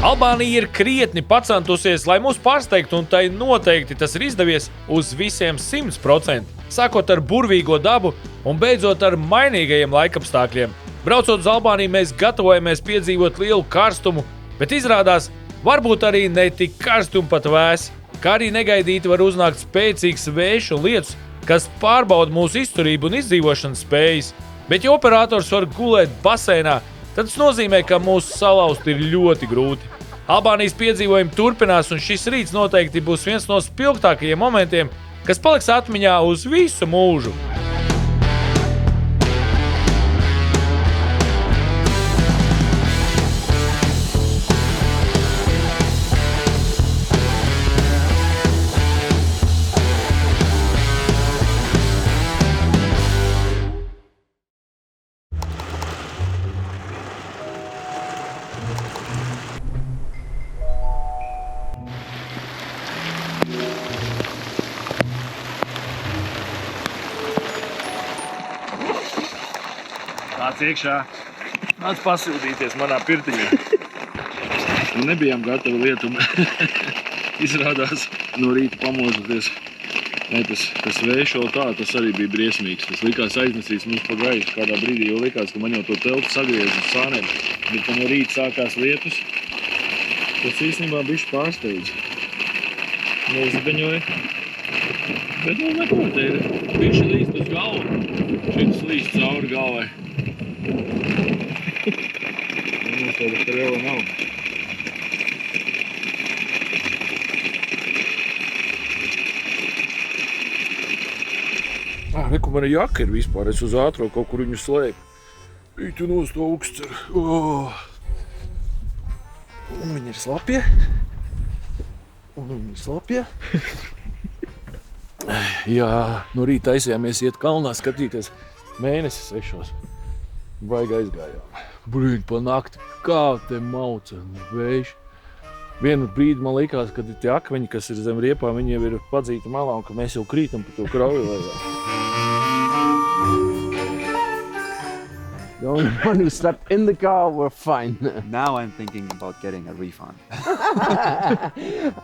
Albānija ir krietni pacentusies, lai mūs pārsteigtu, un tai noteikti tas ir izdevies uz visiem 100%. Sākot ar burvīgo dabu un beidzot ar mainīgajiem laikapstākļiem. Braucot uz Albāniju, mēs gatavojamies piedzīvot lielu karstumu, bet izrādās, varbūt arī ne tik karsti un pat vēsi, kā arī negaidīti var uznākt spēcīgs vējš un lietus, kas pārbauda mūsu izturību un izdzīvošanas spējas. Bet ja operators var gulēt baseinā, tad tas nozīmē, ka mūsu salauzt ir ļoti grūti. Albānijas piedzīvojumi turpinās, un šis rīts noteikti būs viens no spilgtākajiem momentiem, kas paliks atmiņā uz visu mūžu. Nāc iekšā, nāc pasildīties manā pirtiņā. Nebijām gatavi lietum. Izrādās no rīta pamožoties. Tas vējš vēl tā, tas arī bija briesmīgs. Tas likās aiznesīs mums pa gaisu kādā brīdī, jo likās, ka man jau to teltu sagriez uz sāniem. Bet no rīta sākās lietus. Tas īstenībā bišķi pārsteidz. Nozidaņoja. Bet neko, te ir bišķi līst uz galvu. Šeit līst cauri galvai. Mums tāda karela nav. Reku, mana jaka ir vispār, es uz ātro kaut kur viņu slēpu. Tu nos to augstceru. Un viņa ir slapja. Jā, no rīta aizējāmies iet kalnā skatīties mēnesi 6. Baigi aizgājām. Brīd pa nakti, kā te mauca vējš. Vienu brīdi man likās, ka tie akmeņi, kas ir zem riepām, viņi jau ir padzīti malā un ka mēs jau krītam pa to krauju lejā. The only one who slept in the car were fine. Now I'm thinking about getting a refund.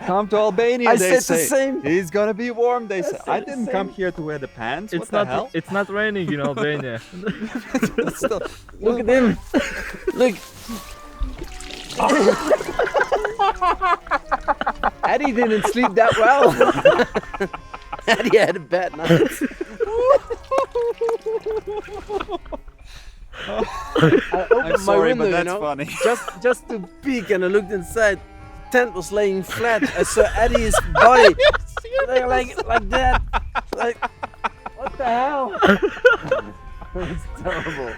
Come to Albania, I they said say. the same. It's gonna be warm, they say. said I the didn't same. come here to wear the pants. It's what the hell? It's not raining in Albania. Still, Look at him. Look. Eddie didn't sleep that well. Eddie had a bad night. I opened I'm sorry, my window, but that's you know, funny. just to peek, and I looked inside. Tent was laying flat. I saw Eddie's body like that. Like, what the hell? It's terrible.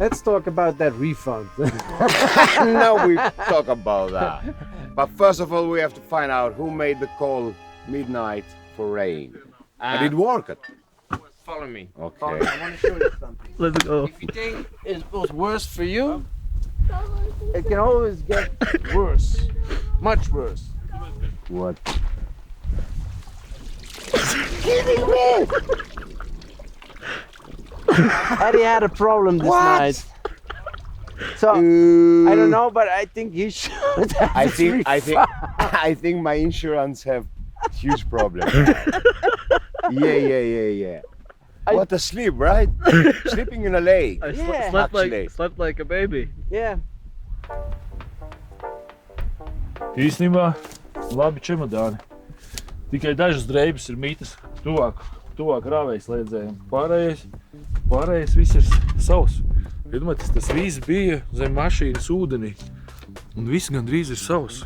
Let's talk about that refund. Now we talk about that. But first of all, we have to find out who made the call midnight for rain. And it worked. Follow me. Okay. I want to show you something. Let's go. If you think it was worse for you, it can always get worse. Much worse. What? Eddie had a problem this night. So I don't know, but I think you should have I think my insurance have huge problem. Yeah. What a sleep, right? Sleeping in a lake. I Yeah. slept like a baby. Yeah. Īstenībā labi čemodāni. Tikai dažas drēbes ir mītas tuvāk rāvējas liedzējiem. Pārējais viss ir savs. Iedomājieties, tas viss bija zem mašīnas ūdenī. Un viss gandrīz ir savs.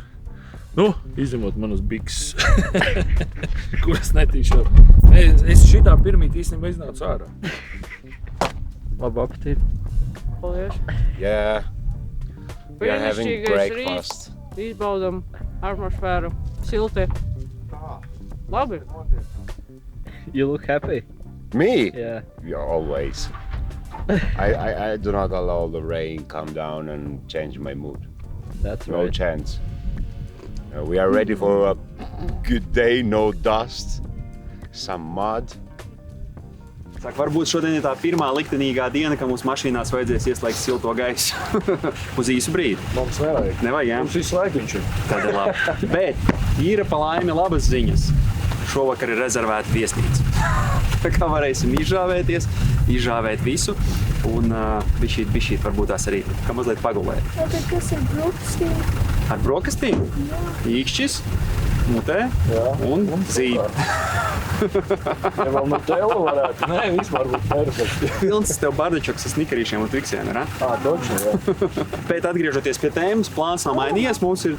Nu, izņemot manas bikses, kuras netīšu. Es šitā pirmīt īstenībā iznācu ārā. Labu apetīti. Paldies. Yeah. We are having Brīnišķīgais breakfast. rīts. Izbaudam atmosfēru. Silti. Labi. You look happy. Me? Yeah. Yeah, always. I do not allow the rain come down and change my mood. That's No right. chance. We are ready for a good day, no dust, some mud, Saka, varbūt šodien ir tā pirmā liktenīgā diena, ka mums mašīnās vajadzēs ieslēgt silto gaisu uz īsu brīdi. Mums nevajag. Nevajag, jā? Mums visu laiku viņš ir. Tad ir labi. Bet ir pa laimi labas ziņas. Šovakar ir rezervēta viesnīca. Tā kā varēsim izžāvēt visu un bišķīt varbūt tās arī, kā mazliet pagulēt. Tad kas ir brokastīm? Ar brokastīm? Īkšķis, mutē un zīme. Ja vēl Nutella varētu, nē, vispār būtu perfekti. Pilns tev bardačoks ar snikerīšiem un triksiem, ir, Točno, jā. Bet atgriežoties pie tēmas, plāns nav mainījies. Mums ir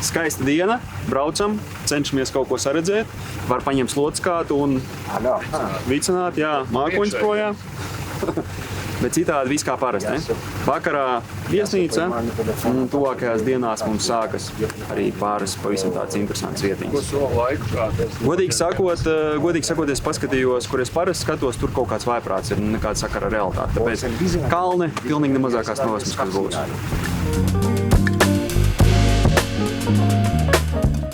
skaista diena, braucam, cenšamies kaut ko saredzēt. Var paņemt slodskātu un vicināt, mākoņus projām. Bet citādi viss kā parasti, ne? Vakarā viesnīca un tuvākajās dienās mums sākas arī pāris pavisam tāds interesants vietiņas. Godīgi sakot, es paskatījos, kur es parasti skatos, tur kaut kāds vājprāts ir nekāda sakara ar realitāti. Tāpēc kalni pilnīgi nemazākās novesmas, kas būs.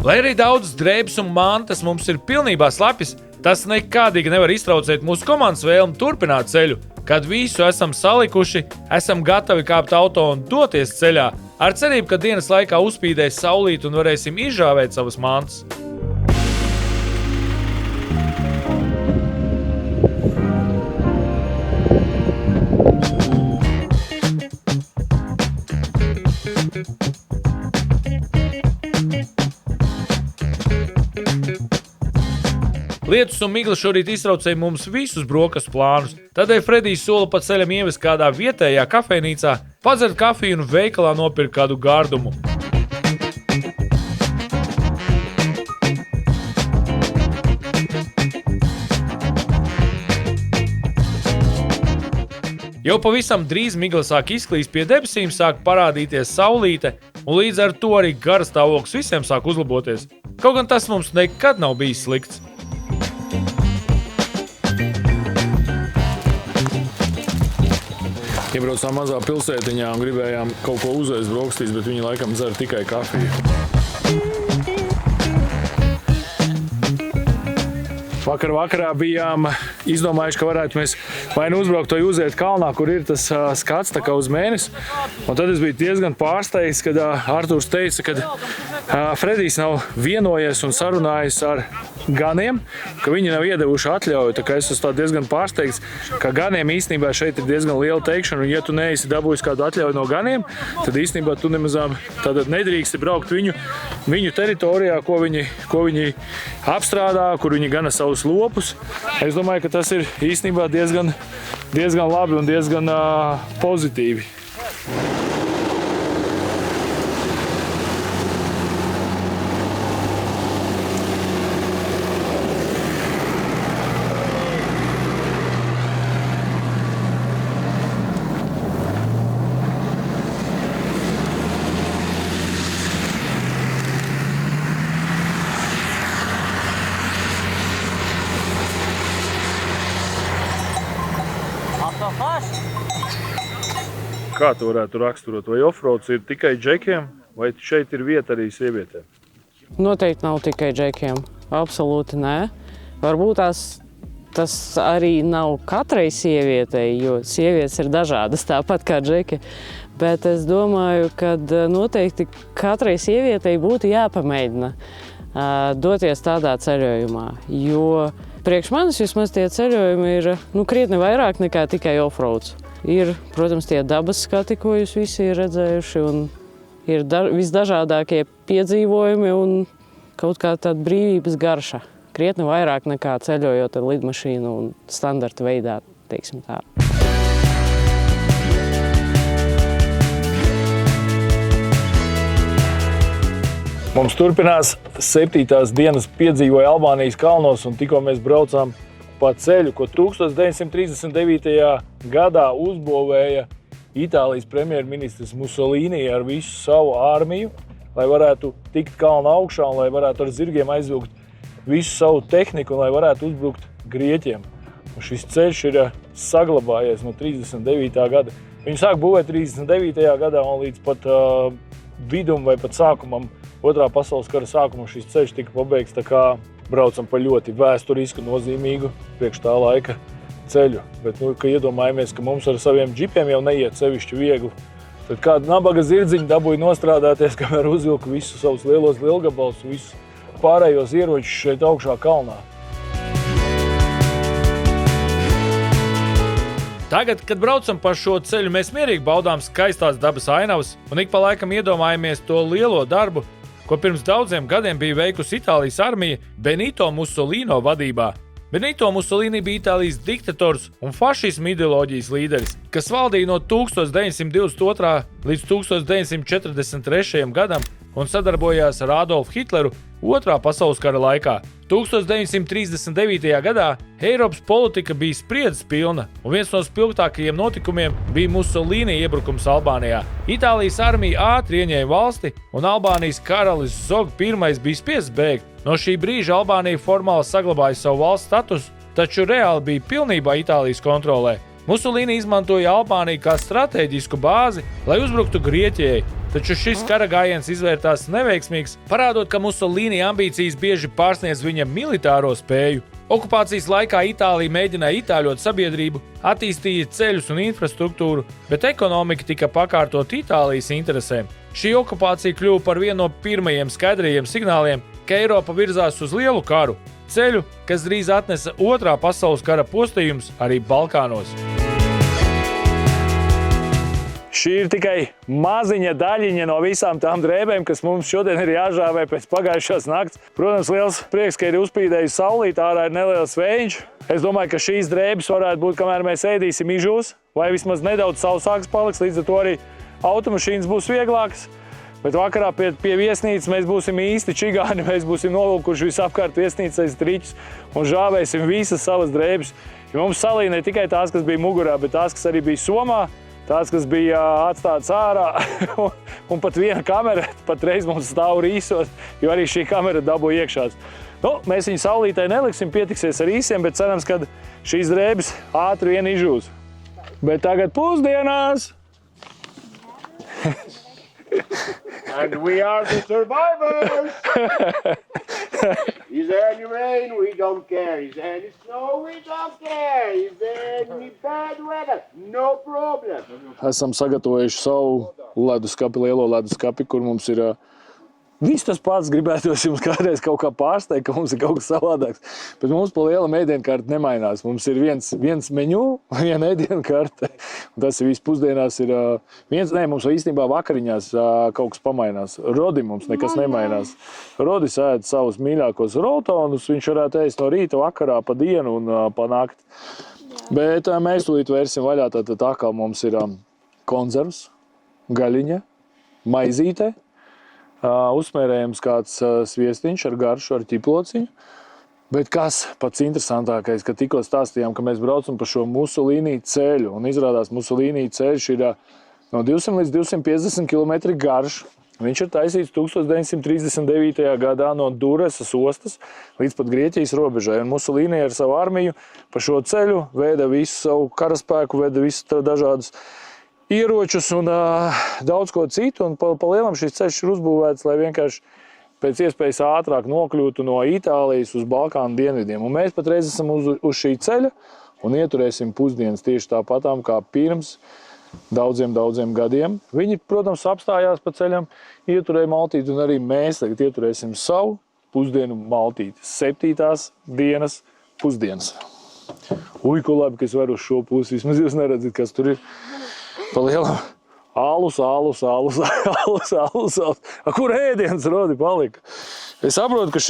Lai arī daudz drēbes un mantas mums ir pilnībā slapjas, tas nekādīgi nevar iztraucēt mūsu komandas vēlmi turpināt ceļu. Kad visu esam salikuši, esam gatavi kāpt auto un doties ceļā, ar cerību, ka dienas laikā uzspīdēs saulīt un varēsim izžāvēt savas mantas. Lietus un migla šorīt iztraucēja mums visus brokastu plānus, tādēļ Fredijs sola pa ceļam ievest kādā vietējā kafejnīcā, padzert kafiju un veikalā nopirkt kādu gardumu. Jau pavisam drīz migla sāk izklīst pie debesīm, sāk parādīties saulīte, un līdz ar to arī garas stāvoklis visiem sāk uzlaboties. Kaut gan tas mums nekad nav bijis slikts. Iebraucām mazā pilsētiņā un gribējām kaut ko uzēst brokastīs, bet viņi laikam dzer tikai kafiju. Vakarā bijām izdomājuši, ka varētu mēs vai nu uzbraukt vai uziet kalnā, kur ir tas skats tā kā uz mēnesi. Un tad es biju diezgan pārsteigts, kad Artūrs teica, ka Fredijs nav vienojies un sarunājis ar ganiem, ka viņi nav iedevuši atļauju. Tā kā es esmu diezgan pārsteigts, ka ganiem īstenībā šeit ir diezgan liela teikšana, un ja tu neesi dabūjis kādu atļauju no ganiem, tad īstenībā tu nemazām tātad nedrīksti braukt viņu teritorijā, ko viņi apstrādā, kur viņi gana savus lopus. Es domāju, ka tas ir īstenībā diezgan labi un diezgan pozitīvi. Kā tu varētu raksturot? Vai offroads ir tikai džekiem, vai šeit ir vieta arī sievietēm? Noteikti nav tikai džekiem. Absolūti nē. Varbūt tas arī nav katrai sievietei, jo sievietes ir dažādas, tāpat kā džeki. Bet es domāju, ka noteikti katrai sievietei būtu jāpamēģina doties tādā ceļojumā. Jo priekš manis vismaz tie ceļojumi ir krietni vairāk nekā tikai offroads. Ir, protams, tie dabas skati, ko jūs visi ir redzējuši, un ir visdažādākie piedzīvojumi un kaut kā tāda brīvības garša. Krietni vairāk nekā ceļojot ar lidmašīnu un standarta veidā, teiksim tā. Mums turpinās 7. dienas piedzīvoja Albānijas kalnos, un tikko mēs braucām pa ceļu, ko 1939. gadā uzbūvēja Itālijas premjerministrs Mussolini ar visu savu ārmiju, lai varētu tikt kalna augšā un lai varētu ar zirgiem aizvilkt visu savu tehniku un lai varētu uzbrukt grieķiem. Un šis ceļš ir saglabājies no 39. gada. Viņu sāk būvēt 39. gadā un līdz pat vidum vai pat sākumam, Otrā pasaules kara sākumā šis ceļš tika pabeigts, tā kā braucam pa ļoti vēsturisku, nozīmīgu priekš tā laika ceļu. Bet, ka iedomājamies, ka mums ar saviem džipiem jau neiet sevišķi viegli. Tad kāda nabaga zirdziņa dabūja nostrādāties, kamēr uzvilka visus savus lielos lielgabalus, visus pārējos ieročus šeit augšā kalnā. Tagad, kad braucam pa šo ceļu, mēs mierīgi baudām skaistās dabas ainavas un ik pa laikam iedomājamies to lielo darbu, ko pirms daudziem gadiem bija veikusi Itālijas armija Benito Mussolino vadībā. Benito Mussolini bija Itālijas diktators un fašisma ideoloģijas līderis, kas valdīja no 1922. līdz 1943. gadam un sadarbojās ar Adolfu Hitleru Otrā pasaules kara laikā. 1939. gadā Eiropas politika bija spriedzes pilna, un viens no spilgtākajiem notikumiem bija Mussolini iebrukums Albānijā. Itālijas armija ātri ieņēma valsti, un Albānijas karalis Zog I bija spiests bēgt. No šī brīža Albānija formāli saglabāja savu valsts statusu, taču reāli bija pilnībā Itālijas kontrolē. Mussolini izmantoja Albāniju kā stratēģisku bāzi, lai uzbruktu Grieķijai, taču šis kara gājiens izvērtās neveiksmīgs, parādot, ka Mussolini ambīcijas bieži pārsniedz viņa militāro spēju. Okupācijas laikā Itālija mēģināja itāļot sabiedrību, attīstīja ceļus un infrastruktūru, bet ekonomika tika pakārtot Itālijas interesēm. Šī okupācija kļuva par vienu no pirmajiem skaidrajiem signāliem, ka Eiropa virzās uz lielu karu, ceļu, kas drīz atnesa Otrā pasaules kara postījums arī Balkānos. Šī ir tikai maziņa daļiņa no visām tām drēbēm, kas mums šodien ir jāžāvē pēc pagājušās nakts. Protams, liels prieks, ka ir uzspīdējis saulīt, ārā ir neliels vējiņš. Es domāju, ka šīs drēbes varētu būt, kamēr mēs ēdīsim ižūs, vai vismaz nedaudz sausāks paliks, līdz ar to arī automašīnas būs vieglākas. Bet vakarā pie viesnīcas mēs būsim īsti čigāni, mēs būsim novilkuši visapkārt viesnīcais triķus un žāvēsim visas savas drēbes. Jo mums salīja ne tikai tās, kas bija mugurā, bet tās, kas arī bija somā, tās, kas bija atstātas ārā, un pat viena kamera patreiz mums stāv rīsot, jo arī šī kamera dabū iekšās. Nu, mēs viņu saulītē neliksim, pietiksies ar īsiem, bet cerams, ka šīs drēbes ātri vien ižūs. Bet tagad pusdienās! And we are the survivors! Is there any rain? We don't care. Is there any snow? We don't care. Is there any bad weather? No problem. Esam sagatavojuši savu leduskapi, lielo leduskapi, kur mums ir viss tas pats. Gribētos jums kādreiz kaut kā pārsteigt, ka mums ir kaut kas savādāks. Bet mums pa liela ēdienkarte nemainās. Mums ir viens meņu, viena ēdienkarte. Tas ir viss pusdienās ir mums īstenībā vakariņās kaut kas pamainās. Rodim mums nekas nemainās. Rodis ēd savus mīļākos rotonus, viņš varētu ēst no rīta, vakarā, pa dienu un pa nakti. Bet mēs tūlīt vērsim vaļā, tā kā mums ir konzervs, gaļiņa, maizīte, uzsmērējams kāds sviestiņš ar garšu, ar ķiplociņu. Bet kas pats interesantākais, ka tikko stāstījām, ka mēs braucam pa šo Mussolini ceļu, un izrādās Mussolini ceļš ir no 200 līdz 250 km garš. Viņš ir taisīts 1939. gadā no Duresas ostas līdz pat Grieķijas robežai, un Mussolini ar savu armiju pa šo ceļu veda visu savu karaspēku, veda visus dažādus ieročus un daudz ko citu, un pa lielam šis ceļš ir uzbūvēts, lai vienkārši pēc iespējas ātrāk nokļūtu no Itālijas uz Balkānu dienvidiem. Un mēs patreiz esam uz šī ceļa un ieturēsim pusdienas tieši tāpatām kā pirms daudziem gadiem. Viņi, protams, apstājās pa ceļam, ieturēja maltīti, un arī mēs tagad ieturēsim savu pusdienu maltīti. 7. dienas pusdienas. Uj, ko labi, ka es varu uz šo pusi. Vismaz jūs neredzat, kas tur ir. Pa lielam alus. Kur ēdienas, Rodi, palika? Es saprotu, ka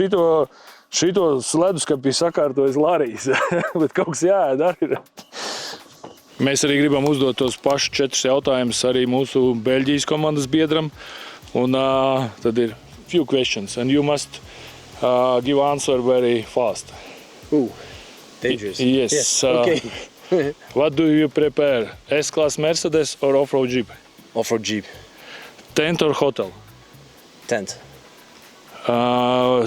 šito leduskapi sakārtojas Larijs, bet kaut kas jāēd arī ir. Mēs arī gribam uzdot tos pašus 4 jautājumus arī mūsu Beļģijas komandas biedram. Un tad ir few questions, and you must give answer very fast. Dangerous. Yes. Okay. What do you prepare? S-Class Mercedes or off-road Jeep? Off-road Jeep. Tent or hotel? Tent.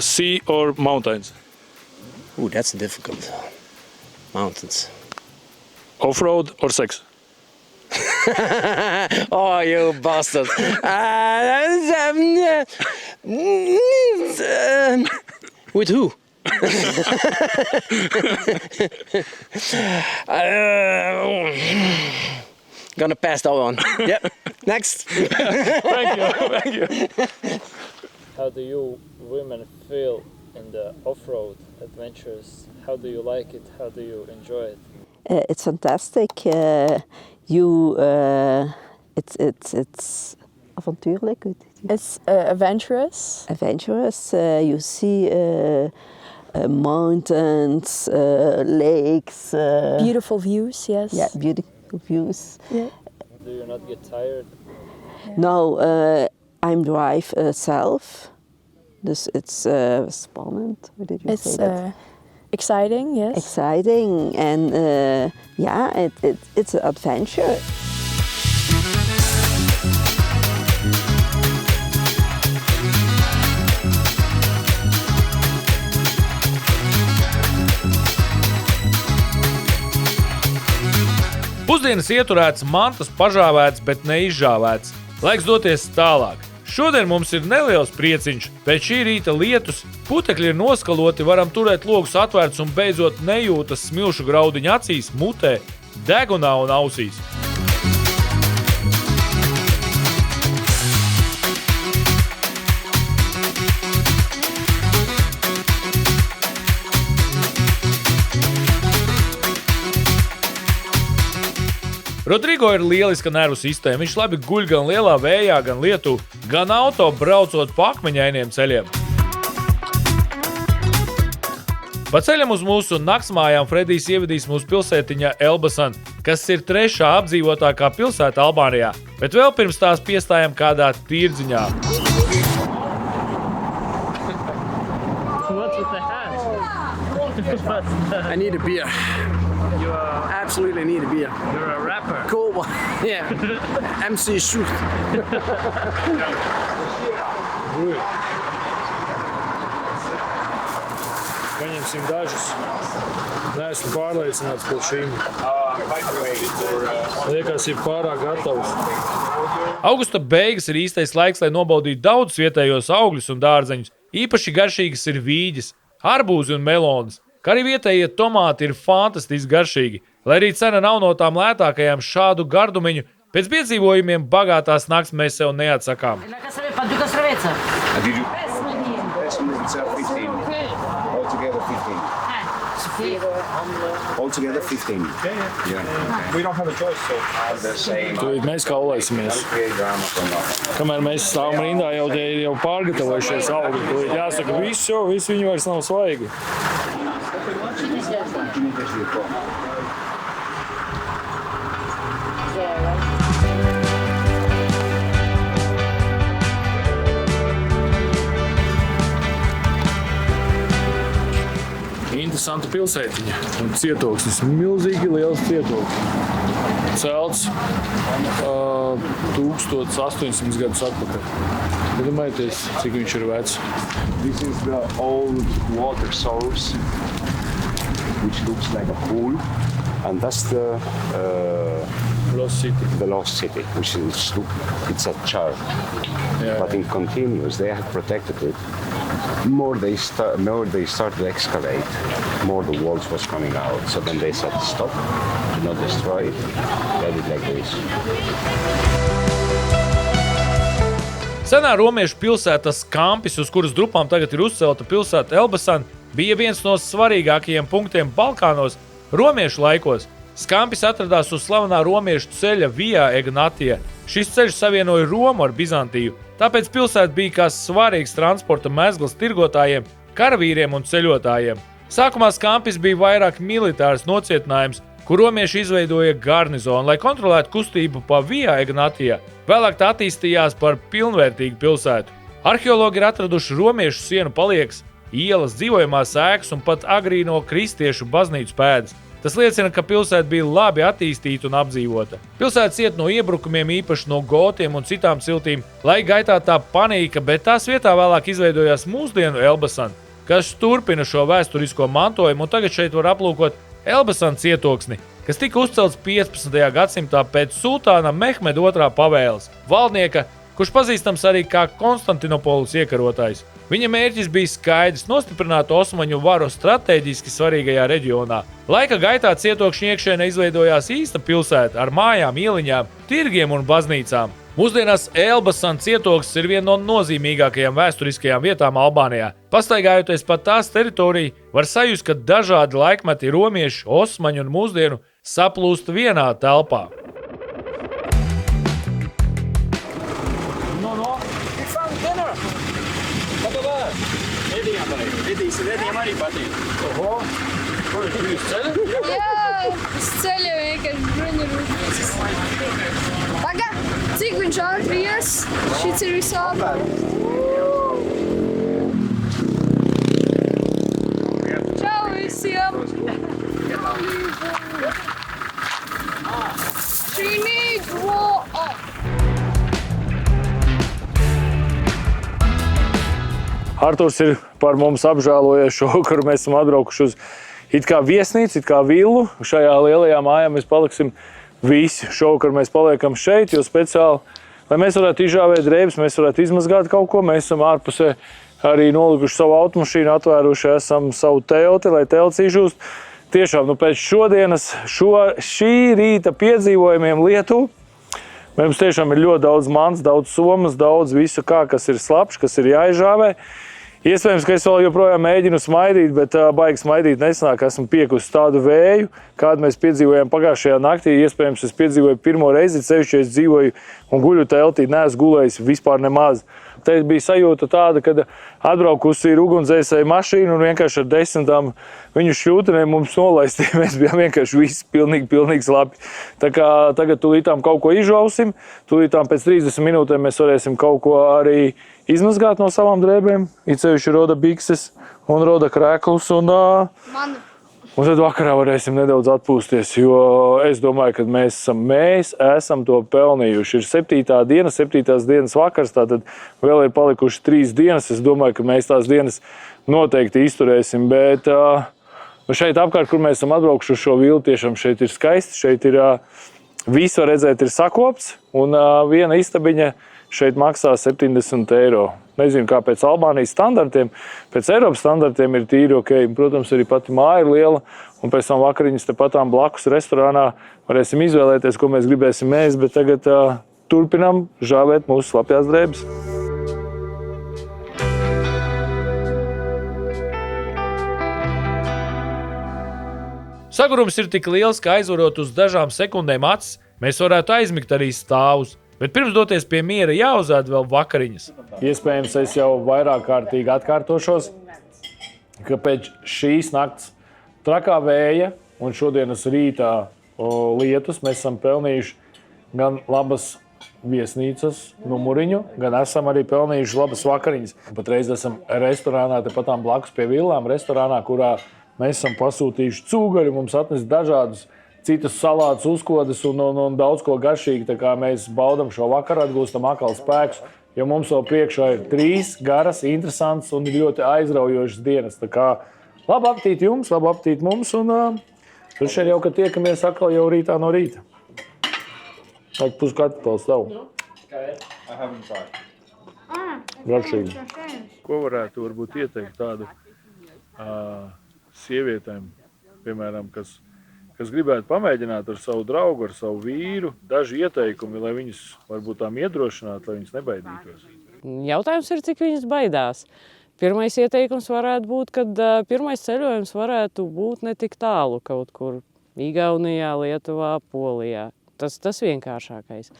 Sea or mountains? Ooh, that's difficult. Mountains. Off-road or sex? Oh, you bastard. With who? Gonna pass that one. Yep. Next. Thank you. How do you women feel in the off-road adventures? How do you like it? How do you enjoy it? It's fantastic. It's avontuurlijk. It's adventurous. Adventurous. You see mountains, lakes. Beautiful views, yes. Yeah, beautiful views. Yeah. Do you not get tired? No, I'm drive self. Dus it's spannend. How did you It's say that? exciting, yes. Exciting and it's an adventure. Pusdienas ieturēts, mantas pažāvēts, bet neizžāvēts. Laiks doties tālāk. Šodien mums ir neliels prieciņš. Pēc šī rīta lietus, putekļi ir noskaloti, varam turēt logus atvērts un beidzot nejūtas smilšu graudiņu acīs, mutē, degunā un ausīs. Rodrigo ir lieliska nervu sistēma. Viņš labi guļ gan lielā vējā, gan lietu, gan auto braucot pa akmeņainiem ceļiem. Pa ceļam uz mūsu naktsmājām Fredijs ievedīs mūsu pilsētiņā Elbasan, kas ir 3. apdzīvotākā pilsēta Albānijā, bet vēl pirms tās piestājam kādā tirdziņā. What's with the hat? I need a beer. Absolutely need a beer. You're a rapper. Cool one. Yeah. MC Shoot. Paņemsim dažus. Neesmu pārliecināts par šīm. Liekas, ir pārāk gatavs. Augusta beigas ir īstais laiks, lai nobaudītu daudzus vietējos augļus un dārzeņus. Īpaši garšīgas ir vīģes, arbūzi un melonas, kā arī vietējie tomāti ir fantastiski garšīgi. Lai arī cena nav no tām lētākajām, šādu gardumiņu pēc piedzīvojumiem bagātās nakts mēs sev neatsakām. Altogether 15. We don't have a choice, so. Tūlīt mēs kaulēsimies. Kamēr mēs stāvam rindā, jau tie ir jau pārgatavojušies augļi. Tūlīt jāsaka, visu viņu vairs nav svaigi. Interesanta pilsētiņa un cietoksnis, milzīgi liels cietoksnis. Celts 1800 gadus atpakaļ. Iedomājieties, cik viņš ir vecs. This is the old water source, which looks like a pool, and that's the Lost City. the lost city, which is it's a church. But in continuous, they have protected it. More they start to excavate, more the walls was coming out. So then they said stop, do not destroy it, let it like this. Senā romiešu pilsēta Skampis, uz kuras drupām tagad ir uzcelta pilsēta Elbasan, bija viens no svarīgākajiem punktiem Balkānos romiešu laikos. Skampis atradās uz slavenā romiešu ceļa Via Egnatia. Šis ceļš savienoja Romu ar Bizantiju, tāpēc pilsēta bija kā svarīgs transporta mezgls tirgotājiem, karavīriem un ceļotājiem. Sākumā Skampis bija vairāk militārs nocietinājums, kur romieši izveidoja garnizonu, lai kontrolētu kustību pa Via Egnatia. Vēlāk tā attīstījās par pilnvērtīgu pilsētu. Arheologi ir atraduši romiešu sienu paliekas, ielas, dzīvojamās ēkas un pat agrīno kristiešu baznīcu pēdas. Tas liecina, ka pilsēta bija labi attīstīta un apdzīvota. Pilsēta ciet no iebrukumiem, īpaši no gotiem un citām ciltīm. Laika gaitā tā panika, bet tās vietā vēlāk izveidojās mūsdienu Elbasan, kas turpina šo vēsturisko mantojumu, un tagad šeit var aplūkot Elbasan cietoksni, kas tika uzcelts 15. gadsimtā pēc sultāna Mehmeda II pavēles. Valdnieka kurš pazīstams arī kā Konstantinopolis iekarotājs. Viņa mērķis bija skaidrs – nostiprināt Osmaņu varu strateģiski svarīgajā reģionā. Laika gaitā cietokšņa iekšēnē izveidojās īsta pilsēta ar mājām, ieliņām, tirgiem un baznīcām. Mūsdienās Elbasan cietoksnis ir viena no nozīmīgākajām vēsturiskajām vietām Albānijā. Pastaigājoties pa tās teritoriju, var sajust, ka dažādi laikmeti romiešu, osmaņu un mūsdienu saplūst vienā telpā. Edijam arī patīk. Oho! Ko jūs ceļat? Jā, es ceļu vienkārši bruņurūšas. Paga, cik viņš ātri ies? Šits ir visādā. Čau visiem! She needs water! Arturs ir par mums apžēlojies šovakar, mēs esam atbraukuši uz it kā viesnīcu, it kā villu. Šajā lielajā mājā mēs paliksim visi. Šovakar mēs paliekam šeit, jo speciāli, lai mēs varētu izžāvēt drēbes, mēs varētu izmazgāt kaut ko. Mēs esam ārpusē arī nolikuši savu automašīnu, atvēruši esam savu telti, lai telts izžūst. Tiešām, pēc šī rīta piedzīvojumiem Lietuvā, mums tiešām ir ļoti daudz mans, daudz somas, daudz visu kas ir slapš, kas ir jāizžāvē. Iespējams, ka es vēl joprojām mēģinu smaidīt, bet baigi smaidīt nesanāk. Esmu piekusi tādu vēju, kādu mēs piedzīvojām pagājušajā naktī. Iespējams, es piedzīvoju pirmo reizi, sevišķi es dzīvoju un guļu teltī, neesmu gulējis vispār nemaz. Te bija sajūta tāda, kad atbraukusi ir ugunsdzēsēja mašīna un vienkārši ar 10 viņu šļūtenēm mums nolaistīja. Mēs bijām vienkārši visi pilnīgi slapi. Tā kā tagad tūlītām kaut ko izžausim, tūlītām pēc 30 minūtēm mēs varēsim kaut ko arī izmazgāt no savām drēbēm. It sevišķi roda bikses un roda krēklus un tad vakarā varēsim nedaudz atpūsties, jo es domāju, ka mēs esam to pelnījuši. Ir 7. diena, 7. dienas vakars, tātad vēl ir palikuši 3 dienas. Es domāju, ka mēs tās dienas noteikti izturēsim, bet šeit apkārt, kur mēs esam atbraukuši uz šo villu, tiešām šeit ir skaisti, šeit ir visu redzēt ir sakopts un viena istabiņa šeit maksā 70 eiro. Nezinu, kā pēc Albānijas standartiem, pēc Eiropas standartiem ir tīri ok. Protams, arī pati māja ir liela, un pēc tam vakariņas tepatām blakus restorānā varēsim izvēlēties, ko mēs gribēsim ēst, bet tagad turpinam žāvēt mūsu slapjās drēbes. Sagurums ir tik liels, ka aizvarot uz dažām sekundēm acis, mēs varētu aizmigt arī stāvus. Bet pirms doties pie miera jāuzēd vēl vakariņas. Iespējams, es jau vairāk kārtīgi atkārtošos, ka pēc šīs nakts trakā vēja un šodienas rītā lietus mēs esam pelnījuši gan labas viesnīcas numuriņu, gan esam arī pelnījuši labas vakariņas. Patreiz esam restorānā, tepatām blakus pie villām, restorānā, kurā mēs esam pasūtījuši cūgaļu, mums atnes dažādus citas salātus, uzkodas un daudz ko garšīgi. Tā kā mēs baudam šo vakaru, atgūstam atkal spēkus, jo mums vēl priekšā ir 3 garas, interesantas un ļoti aizraujošas dienas. Tā kā labu apetīti jums, labu apetīti mums un tur šeit jau, kad tiekamies atkal jau rītā no rīta. Vajag puskatpils tev. Garšīgi. Ko varētu varbūt ieteikt tādu sievietēm, piemēram, kas gribētu pamēģināt ar savu draugu, ar savu vīru, daži ieteikumi, lai viņus varbūt tām iedrošinātu, lai viņas nebaidītos? Jautājums ir, cik viņas baidās. Pirmais ieteikums varētu būt, kad pirmais ceļojums varētu būt ne tik tālu kaut kur Igaunijā, Lietuvā, Polijā. Tas vienkāršākais.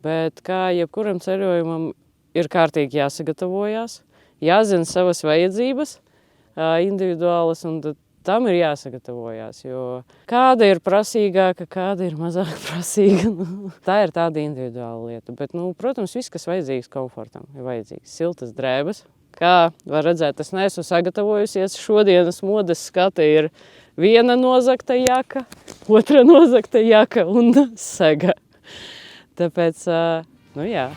Bet kā jebkuram ceļojumam ir kārtīgi jāsagatavojās, jāzina savas vajadzības individuālas un tam ir jāsagatavojās, jo kāda ir prasīgāka, kāda ir mazāk prasīga. Tā ir tāda individuāla lieta. Bet, protams, viss, kas vajadzīgs komfortam, ir vajadzīgs siltas drēbes. Kā var redzēt, es neesmu sagatavojusies. Šodienas modes skata ir viena nozagta jaka, otra nozagta jaka un sega. Tāpēc, jā.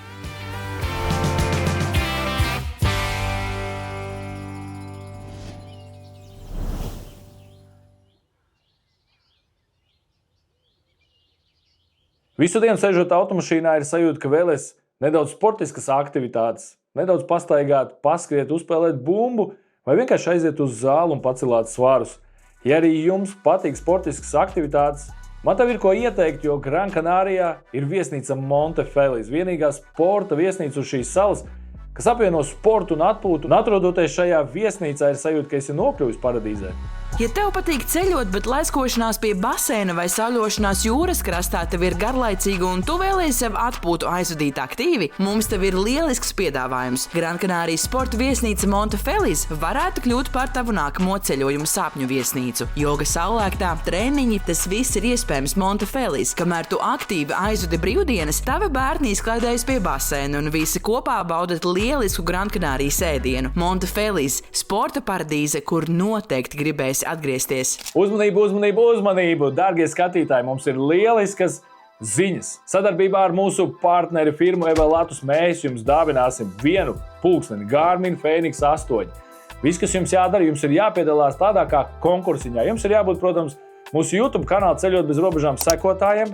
Visu dienu sēžot automašīnā ir sajūta, ka vēl es nedaudz sportiskas aktivitātes, nedaudz pastaigāt, paskriet, uzspēlēt bumbu vai vienkārši aiziet uz zāli un pacelāt svarus. Ja arī jums patīk sportiskas aktivitātes, man tev ir ko ieteikt, jo Gran Canarijā ir viesnīca Montefelis, vienīgā sporta viesnīca uz šīs salas, kas apvieno sportu un atpūtu, un atrodoties šajā viesnīcā ir sajūta, ka esi nokļuvis paradīzē. Ja tev patīk ceļot, bet laiskošanās pie baseina vai sauļošanās jūras krastā tev ir garlaicīga un tu vēlies sev atpūtu aizvadīt aktīvi, mums tev ir lielisks piedāvājums. Gran Canārijas sporta viesnīca Montefelis varētu kļūt par tavu nākamo ceļojumu sapņu viesnīcu. Joga saulēktā, treniņi, tas viss ir iespējams Montefelis. Kamēr tu aktīvi aizvadi brīvdienas, tavi bērni izklaidējas pie baseina un visi kopā baudat lielisku Gran Canārijas ēdienu. Montefelis – sporta paradīze, kur noteikti gribēsi atgriezties. Uzmanību, uzmanību, uzmanību! Dārgie skatītāji, mums ir lieliskas ziņas. Sadarbībā ar mūsu partneri firmu Evelatus mēs jums dāvināsim vienu pulksteni Garmin Fenix 8. Viss, kas jums jādara, jums ir jāpiedalās tādā kā konkursiņā. Jums ir jābūt, protams, mūsu YouTube kanāla Ceļot bez robežām sekotājiem.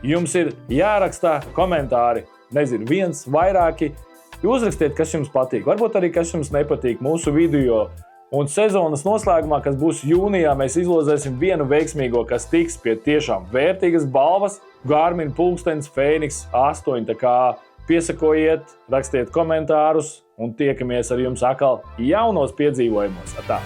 Jums ir jārakstā komentāri, nezinu, viens, vairāki. Uzrakstiet, kas jums patīk, varbūt arī, kas jums nepatīk mūsu video. Un sezonas noslēgumā, kas būs jūnijā, mēs izlozēsim vienu veiksmīgo, kas tiks pie tiešām vērtīgas balvas Garmin pulkstenis Fenix 8. Tā kā piesakojiet, rakstiet komentārus un tiekamies ar jums atkal jaunos piedzīvojumos. Atā!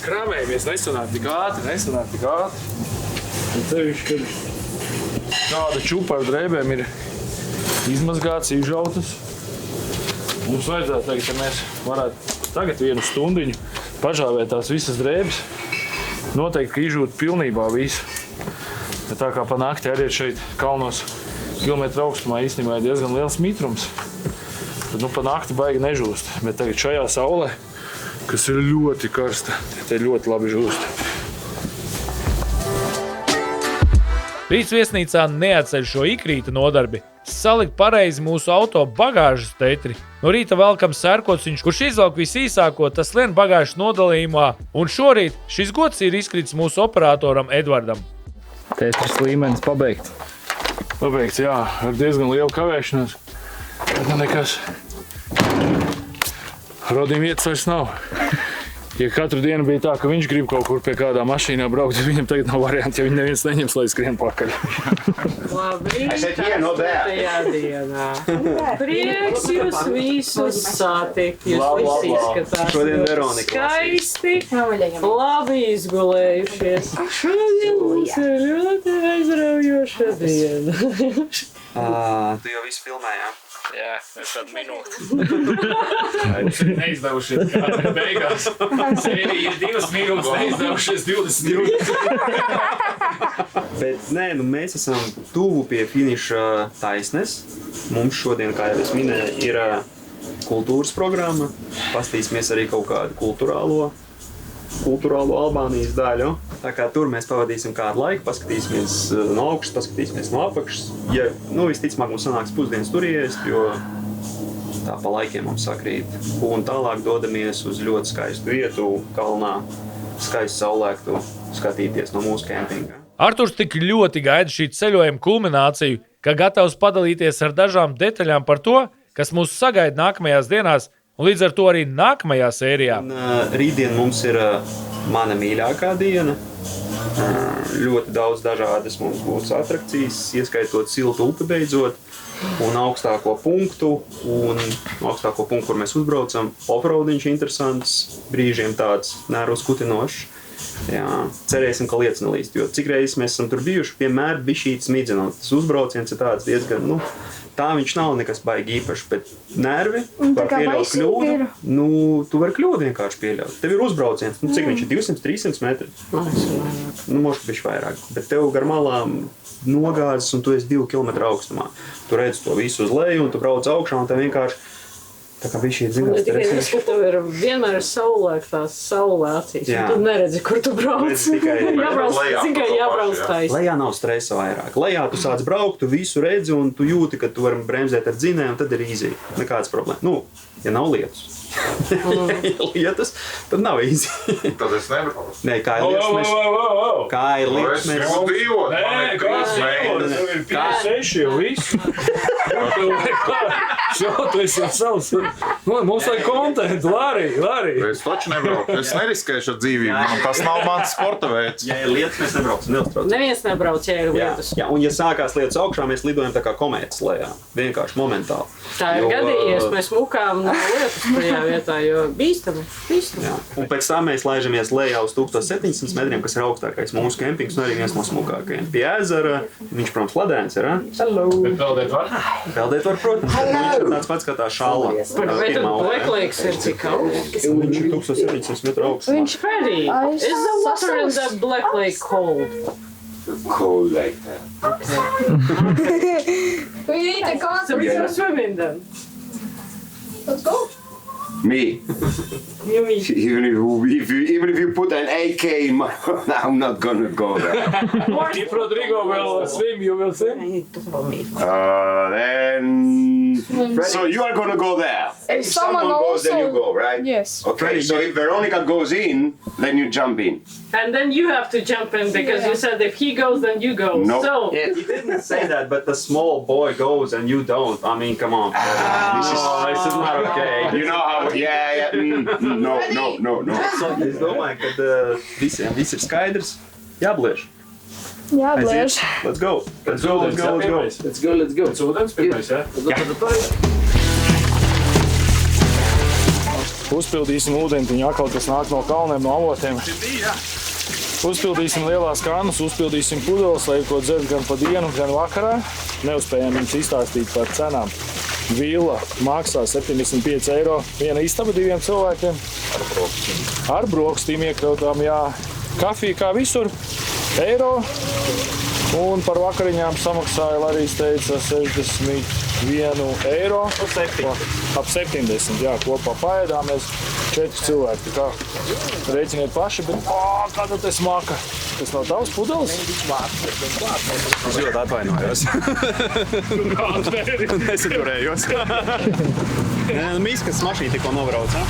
Krāmējamies, nesanāk tik ātri. Un tevišķi, kad tāda čupa ar drēbēm ir izmazgāts, izžautas. Mums vajadzētu teikt, ka mēs varētu tagad vienu stundiņu pažāvēt tās visas drēbes. Noteikti, ka izžūt pilnībā visu. Bet tā kā pa nakti arī šeit kalnos kilometru augstumā īstenībā ir diezgan liels mitrums. Tad pa nakti baigi nežūst. Bet tagad šajā saulē, kas ir ļoti karsta, te ļoti labi žūst. Rīts viesnīcā neatceļ šo ikrīta nodarbi. Salikt pareizi mūsu auto bagāžas tetri. No rīta velkam sērkociņš, kurš izvelk visīsāko, tas lien bagāžas nodalījumā. Un šorīt šis gods ir izkrits mūsu operatoram Edvardam. Tetris līmenis pabeigts. Pabeigts, jā, ar diezgan lielu kavēšanos. Bet nekas. Rodim vietas vairs nav. Ja katru dienu bija tā, ka viņš grib kaut kur pie kādā mašīnā braukt, tad viņam tagad nav varianti, ja viņi neviens neņems, lai skrien pakaļ. Labi, tajā dienā. Prieks jūs visus satikt, jūs visi izskatās ļoti skaisti, labi izgulējušies. Šodien mums ir ļoti aizraujoša diena. Tu jau visu filmē, jā? Jā, es kādu minūti. Neizdevušies kādā beigās. Sērija ir 2 minūtes, neizdevušies 20. Bet nē, mēs esam tuvu pie finiša taisnes. Mums šodien, kā jau es minēju, ir kultūras programma. Pastīsimies arī kaut kādu kulturālo Albānijas daļu. Tā kā tur mēs pavadīsim kādu laiku, paskatīsimies no augšas, paskatīsimies no apakšas. Ja, visticamāk mums sanāks pusdienas tur iest, jo tā pa laikiem mums sakrīt. Un tālāk dodamies uz ļoti skaistu vietu, kalnā, skaistu saulēktu, skatīties no mūsu kempinga. Arturs tik ļoti gaida šī ceļojuma kulmināciju, ka gatavs padalīties ar dažām detaļām par to, kas mūs sagaida nākamajās dienās, un līdz ar to arī nākamajā sērijā. Rītdien mums ir mana mīļākā diena. Ļoti daudz dažādas mums būs atrakcijas, ieskaitot siltu upi beidzot, un augstāko punktu, kur mēs uzbraucam. Offroadiņš interesants, brīžiem tāds nervus kutinošs. Jā, cerēsim, ka lietas nelīst, jo cik reizes mēs esam tur bijuši, vienmēr bišķīt smidzenot. Tas uzbrauciens ir tāds diezgan, tā viņš nav nekas baigi īpaši, bet nervi var pieļaut kļūdu. Tu vari kļūdu vienkārši pieļaut. Tev ir uzbrauciens, cik viņš ir 200-300 metri? Možda bišķi vairāk, bet tev gar malām nogāzes un tu esi 2 kilometru augstumā. Tu redzi to visu uz leju un tu brauc augšā un tev vienkārši Tā kā bija šī Ne dziļā tikai tas, stresa. ka tev ir vienmēr saulēk tās saulē acīs, Jā. un tu neredzi, kur tu brauc. Redzi tikai- Tikai jābrauc taisni. Lejā nav stresa vairāk. Lejā tu sāc braukt, tu visu redzi un tu jūti, ka tu vari bremzēt ar dzinēju, un tad ir easy. Nekāds problēma. Nu, ja nav lietus. Ja lietus, tad nav easy. Tad es nebraucu. Nē, kā ir lietus mēs... Kā ir lietus mēs... Es gribu dzīvot. Nē, kāds dzīvot? Tev ir 56 jau viss. Šo, tu esi jau savs. Mums vajag kontentu, Lārī. Es taču nebraucu. Es neriskēšu ar dzīvību. Tas nav mans sporta veids. Ja ir lietus, mēs nebraucam. Neuztrauc. Neviens nebrauc, ja ir lietus. Jā, un ja sākās lietus augšā, mēs lidojam tā kā komētas lejā. Vienkārši momentāli. Tā ir gadījies, mēs mukām no lietus tajā vietā, jo bīstami. Jā. Un pēc tam mēs laižamies lejā uz 1700 metriem, kas ir augstākais mūsu kempings, un arī viens no smukākajiem. Pie ezera, viņš, protams, ladēns ir, Hello! Bet peldēt var? Peldēt var, protams, bet viņš ir tāds pats kā tā šalla. Vai tad Black Lakes ir cik augsts? Viņš ir 1700 metru augsts. Viņš Freddy, is the water in the Black Lake cold? Cold like that. We need a car. So we go swimming then. Let's go. Me. Even if you put an AK in my... I'm not gonna go there. If Rodrigo will swim, you will swim? Then... So you are gonna go there. If someone goes, then you also- go, right? Yes. Okay, so if Veronica goes in, then you jump in. And then you have to jump in because you said if he goes, then you go. No. So, Yeah, he didn't say that, but the small boy goes and you don't. I mean, come on. This is not okay. You know how... Yeah. No. So, es domāju, ka visiem viss ir skaidrs. Jābliež. Jā, blēž. Let's go. Let's go. Pēc ūdens pirmais, jā? Uzpildīsim ūdentiņu atkal, kas nāk no kalniem, no avotiem. Uzpildīsim lielās kannas, uzpildīsim pudeles, lai ko dzert gan pa dienu, gan vakarā. Neuzspējām jums izstāstīt par cenām. Villa maksā 75 eiro. Viena istaba 2 cilvēkiem. Ar brokastīm iekļautām, jā. Kafija kā visur, eiro. Un par vakariņām samaksāja, Larīs teica, 61 eiro. Ap 70, jā, kopā paēdāmies 4 cilvēki. Tā kā rēķiniet paši, bet kāda te smaka. Tas nav tavs pudeles? Es ļoti atvainojos. Nesaturējos. Miskas mašīna tikko nobrauca.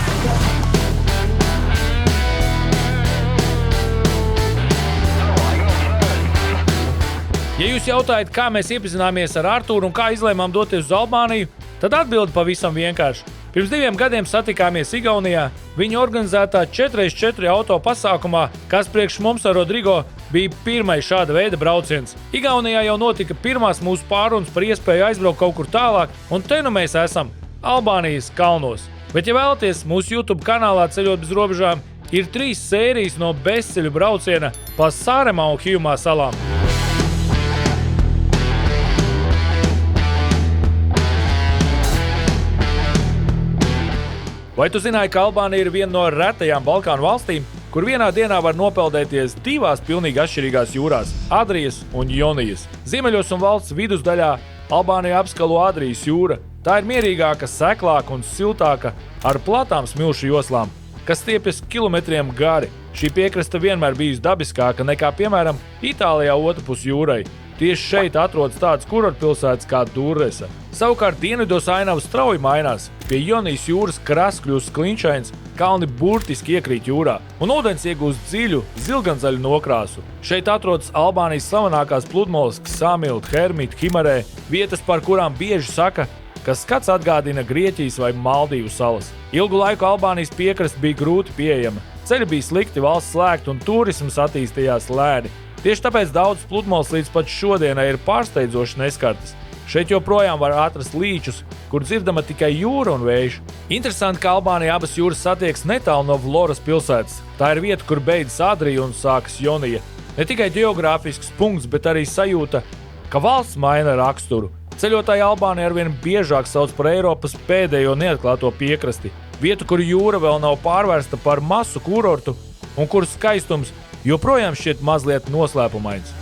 Ja jūs jautājat, kā mēs iepazināmies ar Artūru un kā izlēmām doties uz Albāniju, tad atbildi pavisam vienkārši. Pirms 2 gadiem satikāmies Igaunijā viņa organizētā 4x4 auto pasākumā, kas priekš mums ar Rodrigo bija pirmais šāda veida brauciens. Igaunijā jau notika pirmās mūsu pārunas par iespēju aizbraukt kaut kur tālāk, un te nu mēs esam Albānijas kalnos. Bet ja vēlaties mūsu YouTube kanālā Ceļot bez robežām, ir 3 sērijas no bezceļu brauciena pa Sāremā un Hiumā salām. Vai tu zināji, ka Albānija ir viena no retajām Balkānu valstīm, kur vienā dienā var nopeldēties 2 pilnīgi atšķirīgās jūrās – Adrijas un Jonijas? Ziemeļos un valsts vidusdaļā Albānija apskalo Adrijas jūra. Tā ir mierīgāka, seklāka un siltāka ar platām smilšu joslām, kas stiepjas kilometriem gari. Šī piekrasta vienmēr bijusi dabiskāka nekā, piemēram, Itālijā otrpus jūrai. Tieši šeit atrodas tāds kurortpilsētas kā Durresa. Savukārt dienvidos ainava strauji mainās. Pie Jonijas jūras krasts kļūst klinšains, kalni burtiski iekrīt jūrā, un ūdens iegūst dziļu, zilganzaļu nokrāsu. Šeit atrodas Albānijas slavenākās pludmales Ksamilta, Hermita, Himarē, vietas, par kurām bieži saka, ka skats atgādina Grieķijas vai Maldīvu salas. Ilgu laiku Albānijas piekrasta bija grūti pieejama. Ceļi bija slikti, valsts slēgta un turisms attīstījās lēni. Tieši tāpēc daudz pludmales līdz pat šodienai ir pārsteidzoši neskartas. Šeit joprojām var atrast līčus, kur dzirdama tikai jūra un vējš. Interesanti, ka Albānija abas jūras satiekas netālu no Vloras pilsētas. Tā ir vieta, kur beidzas Adrija un sākas Jonija. Ne tikai geogrāfisks punkts, bet arī sajūta, ka valsts maina raksturu. Ceļotāji Albānija arvien biežāk sauc par Eiropas pēdējo neatklāto piekrasti. Vietu, kur jūra vēl nav pārvērsta par masu kurortu un kur skaistums joprojām šķiet mazliet noslēpumains.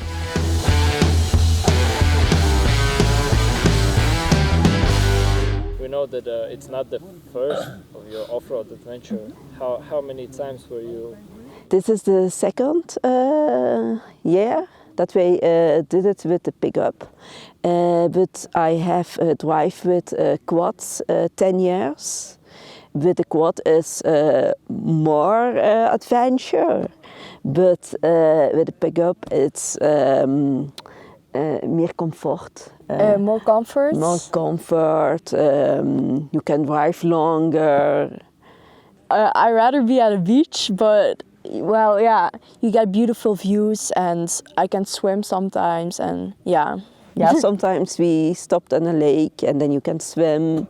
We know that it's not the first of your off-road adventure. How many times were you? This is the second year that we did it with the pickup. But I have drive with quads 10 years. With the quad is more adventure. But with the pickup it's meer comfort. More comfort. More comfort. You can drive longer. I'd rather be at a beach, but well, yeah, you get beautiful views and I can swim sometimes and yeah. Yeah, sometimes we stopped on a lake and then you can swim,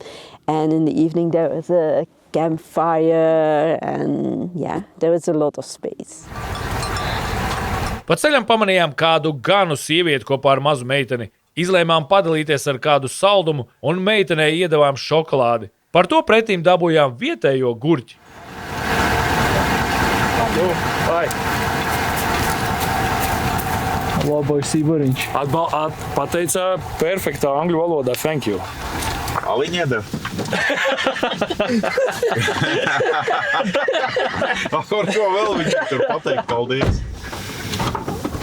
and in the evening there is a campfire and yeah, there is a lot of space. Pa ceļam pamanījām kādu ganu sievieti kopā ar mazu meiteni. Izlēmām padalīties ar kādu saldumu un meitenei iedavām šokolādi. Par to pretīm dabūjām vietējo gurķi. Labais Sībariņš. Pateica perfektā angļu valodā. Thank you. Aliņa iedeva. Ar ko vēl viņš tur pateikt paldies?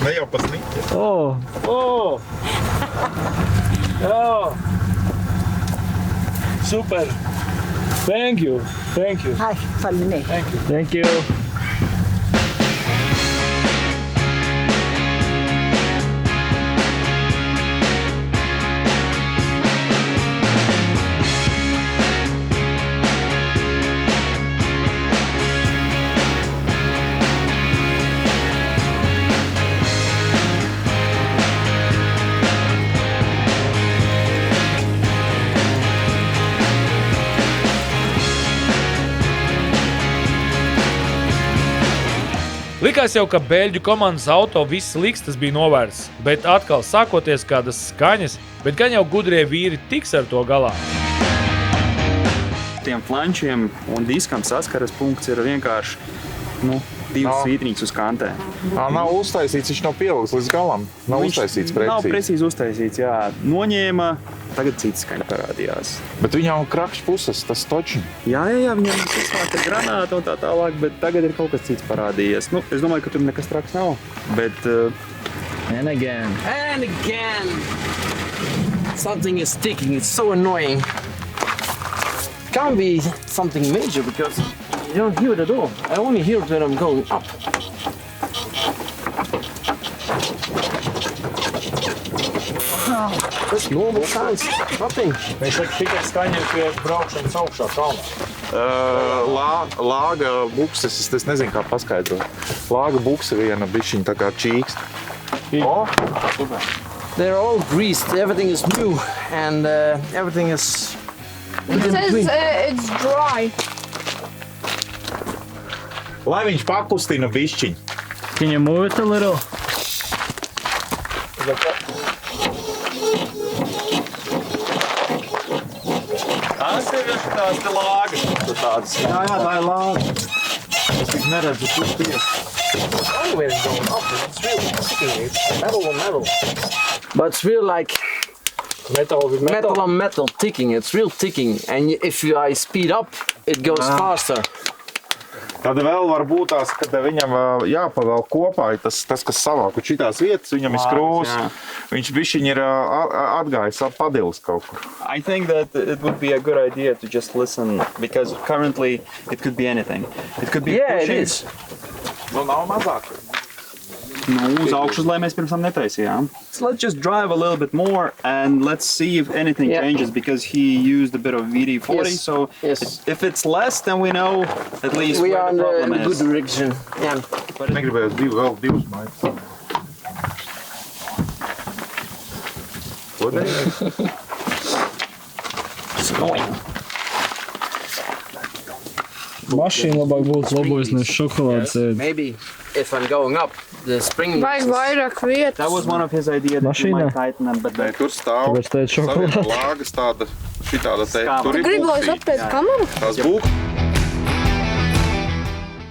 Ne jau pasniķi. Super. Thank you. Hi, Falene. Thank you. Likās jau, ka beļģu komandas auto viss likstas bija novērts, bet atkal sākoties kādas skaņas, bet gan jau gudrie vīri tiks ar to galā. Tiem flančiem un diskam saskaras punkts ir vienkārši, divas svītrītes uz kantē. Nav uztaisīts, viņš nav pievilks līdz galam. Nav uztaisīts precīzi. Nav precīzi uztaisīts, jā. Noņēma, tagad cits skaņa parādījās. Bet viņam krakšs puses, tas toči. Jā, viņam izslēgta granāta un tā tālāk, bet tagad ir kaut kas cits parādījies. Es domāju, ka tur nekas traks nav, bet... And again. Something is sticking, it's so annoying. Can't be something major because you don't hear it at all. I only hear it when I'm going up. That's normal sounds, nothing. Mēs tikai skaņiem pie braukšanas augšā kalnā. Lāga bukses, es nezinu, kā paskaidrot. Lāga bukse viena bišķiņa tā kā čīkst. They're all greased, everything is new and everything is... It says it's dry. Lai viņš pakustina bišķiņ. Can you move it a little? Tas ir tās te lāgas. Jā, tā ir lāga. Es tik neredzu, kur spies. Anyway, it's going up, it's really sticking, it's metal on metal. But it's real like... Metal on metal ticking, it's real ticking. And if I speed up, it goes faster. Tad vēl var būt tās, kad viņam jāpavēl kopā, tas kas savāk, un šitās vietas viņam ir skrūs, viņš bišķiņ ir atgājis padilis kaut kur. I think that it would be a good idea to just listen, because currently it could be anything. It could be pushing. It is. Nav mazāk. Uz augšas, lai mēs pirms tam netaisījām. So let's just drive a little bit more and let's see if anything changes, because he used a bit of VD40, so if it's less, then we know at least we where are the problem in the is. good direction. Yeah. Negribēju vēl divus maiņas. Ko darīt? It's going. Mašīna labāk būtu labojis nevis šokolādes ēd. Maybe if I'm going up, the spring Vajag vairāk vietas. That was one of his ideas that he might tighten them, but Tur stāv savieta lāgas tāda, šitāda te. Tur ir Gribu, lai es apteicu kameru? tās būk.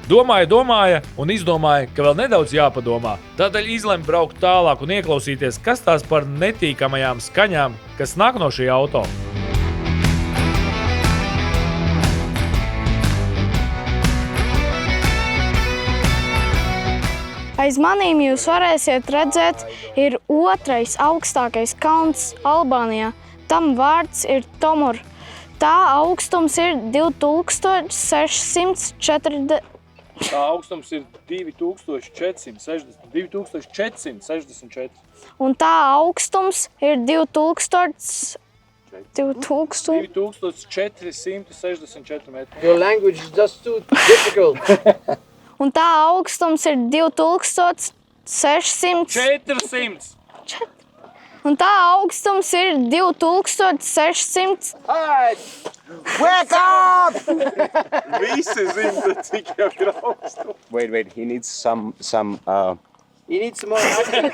Domāja un izdomāja, ka vēl nedaudz jāpadomā. Tādēļ izlem braukt tālāk un ieklausīties, kas tās par netīkamajām skaņām, kas nāk no šī auto. aiz manīm jūs varēsiet redzēt, ir otrais augstākais kalns Albānijā. Tam vārds ir Tomur. Tā augstums ir 2440. Tā augstums ir 2464. Un tā augstums ir 2464 metri. Your language is just too difficult. Un tā augstums ir 2600. 400. Un tā augstums ir 2600. Wake up! Visi zina, cik jau ir augstu. Wait, he needs some You need some more raki.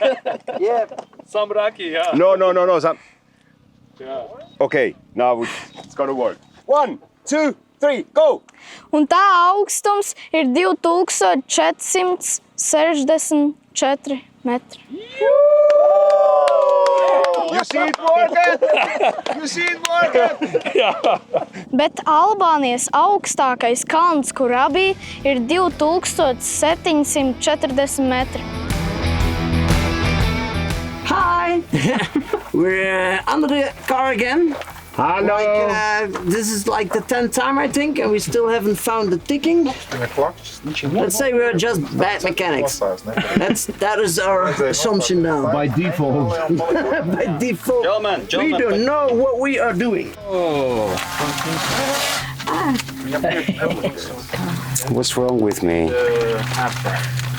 Yeah. Some raki, jā. No, some. Jā. Okay, now it's gonna work. 1, 2, 3, go! Un tā augstums ir 2464 metri. You see it working? You see it working? Bet Albānijas augstākais kalns Kurabī ir 2740 metri. Hi! We're under the car again. Hello. This is like the 10th time, I think, and we still haven't found the ticking. Let's say we're just bad mechanics. That is our assumption now. By default. By default. Gentlemen. We don't know what we are doing. What's wrong with me?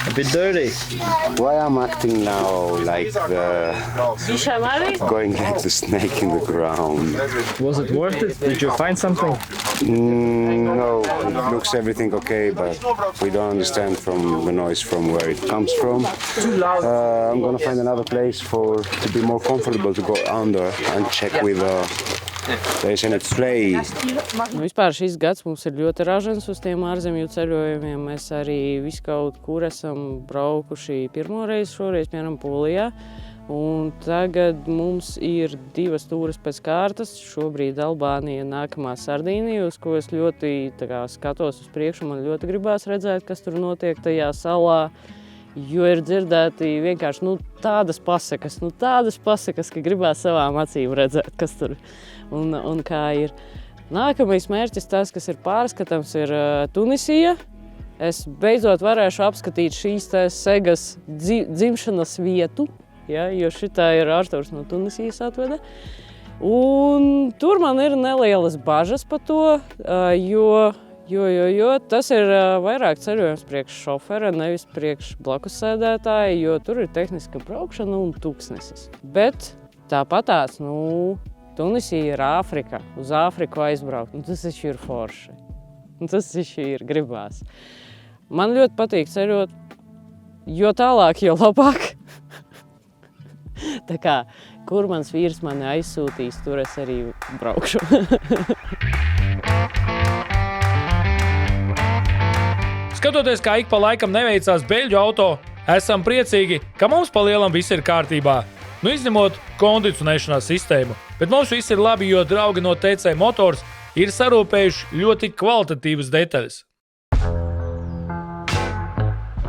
A bit dirty. Why I'm acting now like going like the snake in the ground? Was it worth it? Did you find something? No, it looks everything okay, but we don't understand from the noise from where it comes from. I'm gonna find another place to be more comfortable to go under and check with there's any tray. Vispār šis gads mums ir ļoti ražans uz tiem ārzemju ceļojumiem. Mēs arī visu kaut kur esam braukuši pirmo reizi šoreiz, piemēram, Polijā. Un tagad mums ir 2 tūras pēc kārtas. Šobrīd Albānija, nākamā Sardīnija, uz ko es ļoti skatos uz priekšu. Man ļoti gribās redzēt, kas tur notiek tajā salā. Jo ir dzirdēti vienkārši tādas pasakas, ka gribās savām acīm redzēt, kas tur un kā ir. Nākamais mērķis, tas, kas ir pārskatāms, ir Tunisija. Es beidzot varēšu apskatīt šīs Segas dzimšanas vietu, ja, jo šitā ir Arturs no Tunisijas atveda. Un tur man ir nelielas bažas par to, jo tas ir vairāk ceļojums priekš šofera, nevis priekš blakus sēdētāja, jo tur ir tehniska braukšana un tūkstnesis. Bet tāpatās, Tunisija ir Āfrika, uz Āfriku aizbraukt, tas taču ir forši. Tas taču ir gribās. Man ļoti patīk ceļot, jo tālāk, jo labāk. Tā kā, kur mans vīrs mani aizsūtīs, tur es arī braukšu. Skatoties, kā ik pa laikam neveicās beļģu auto, esam priecīgi, ka mums pa lielam viss ir kārtībā. Izņemot kondicionēšanās sistēmu, bet mums viss ir labi, jo draugi no TC Motors ir sarūpējuši ļoti kvalitatīvas detaļas.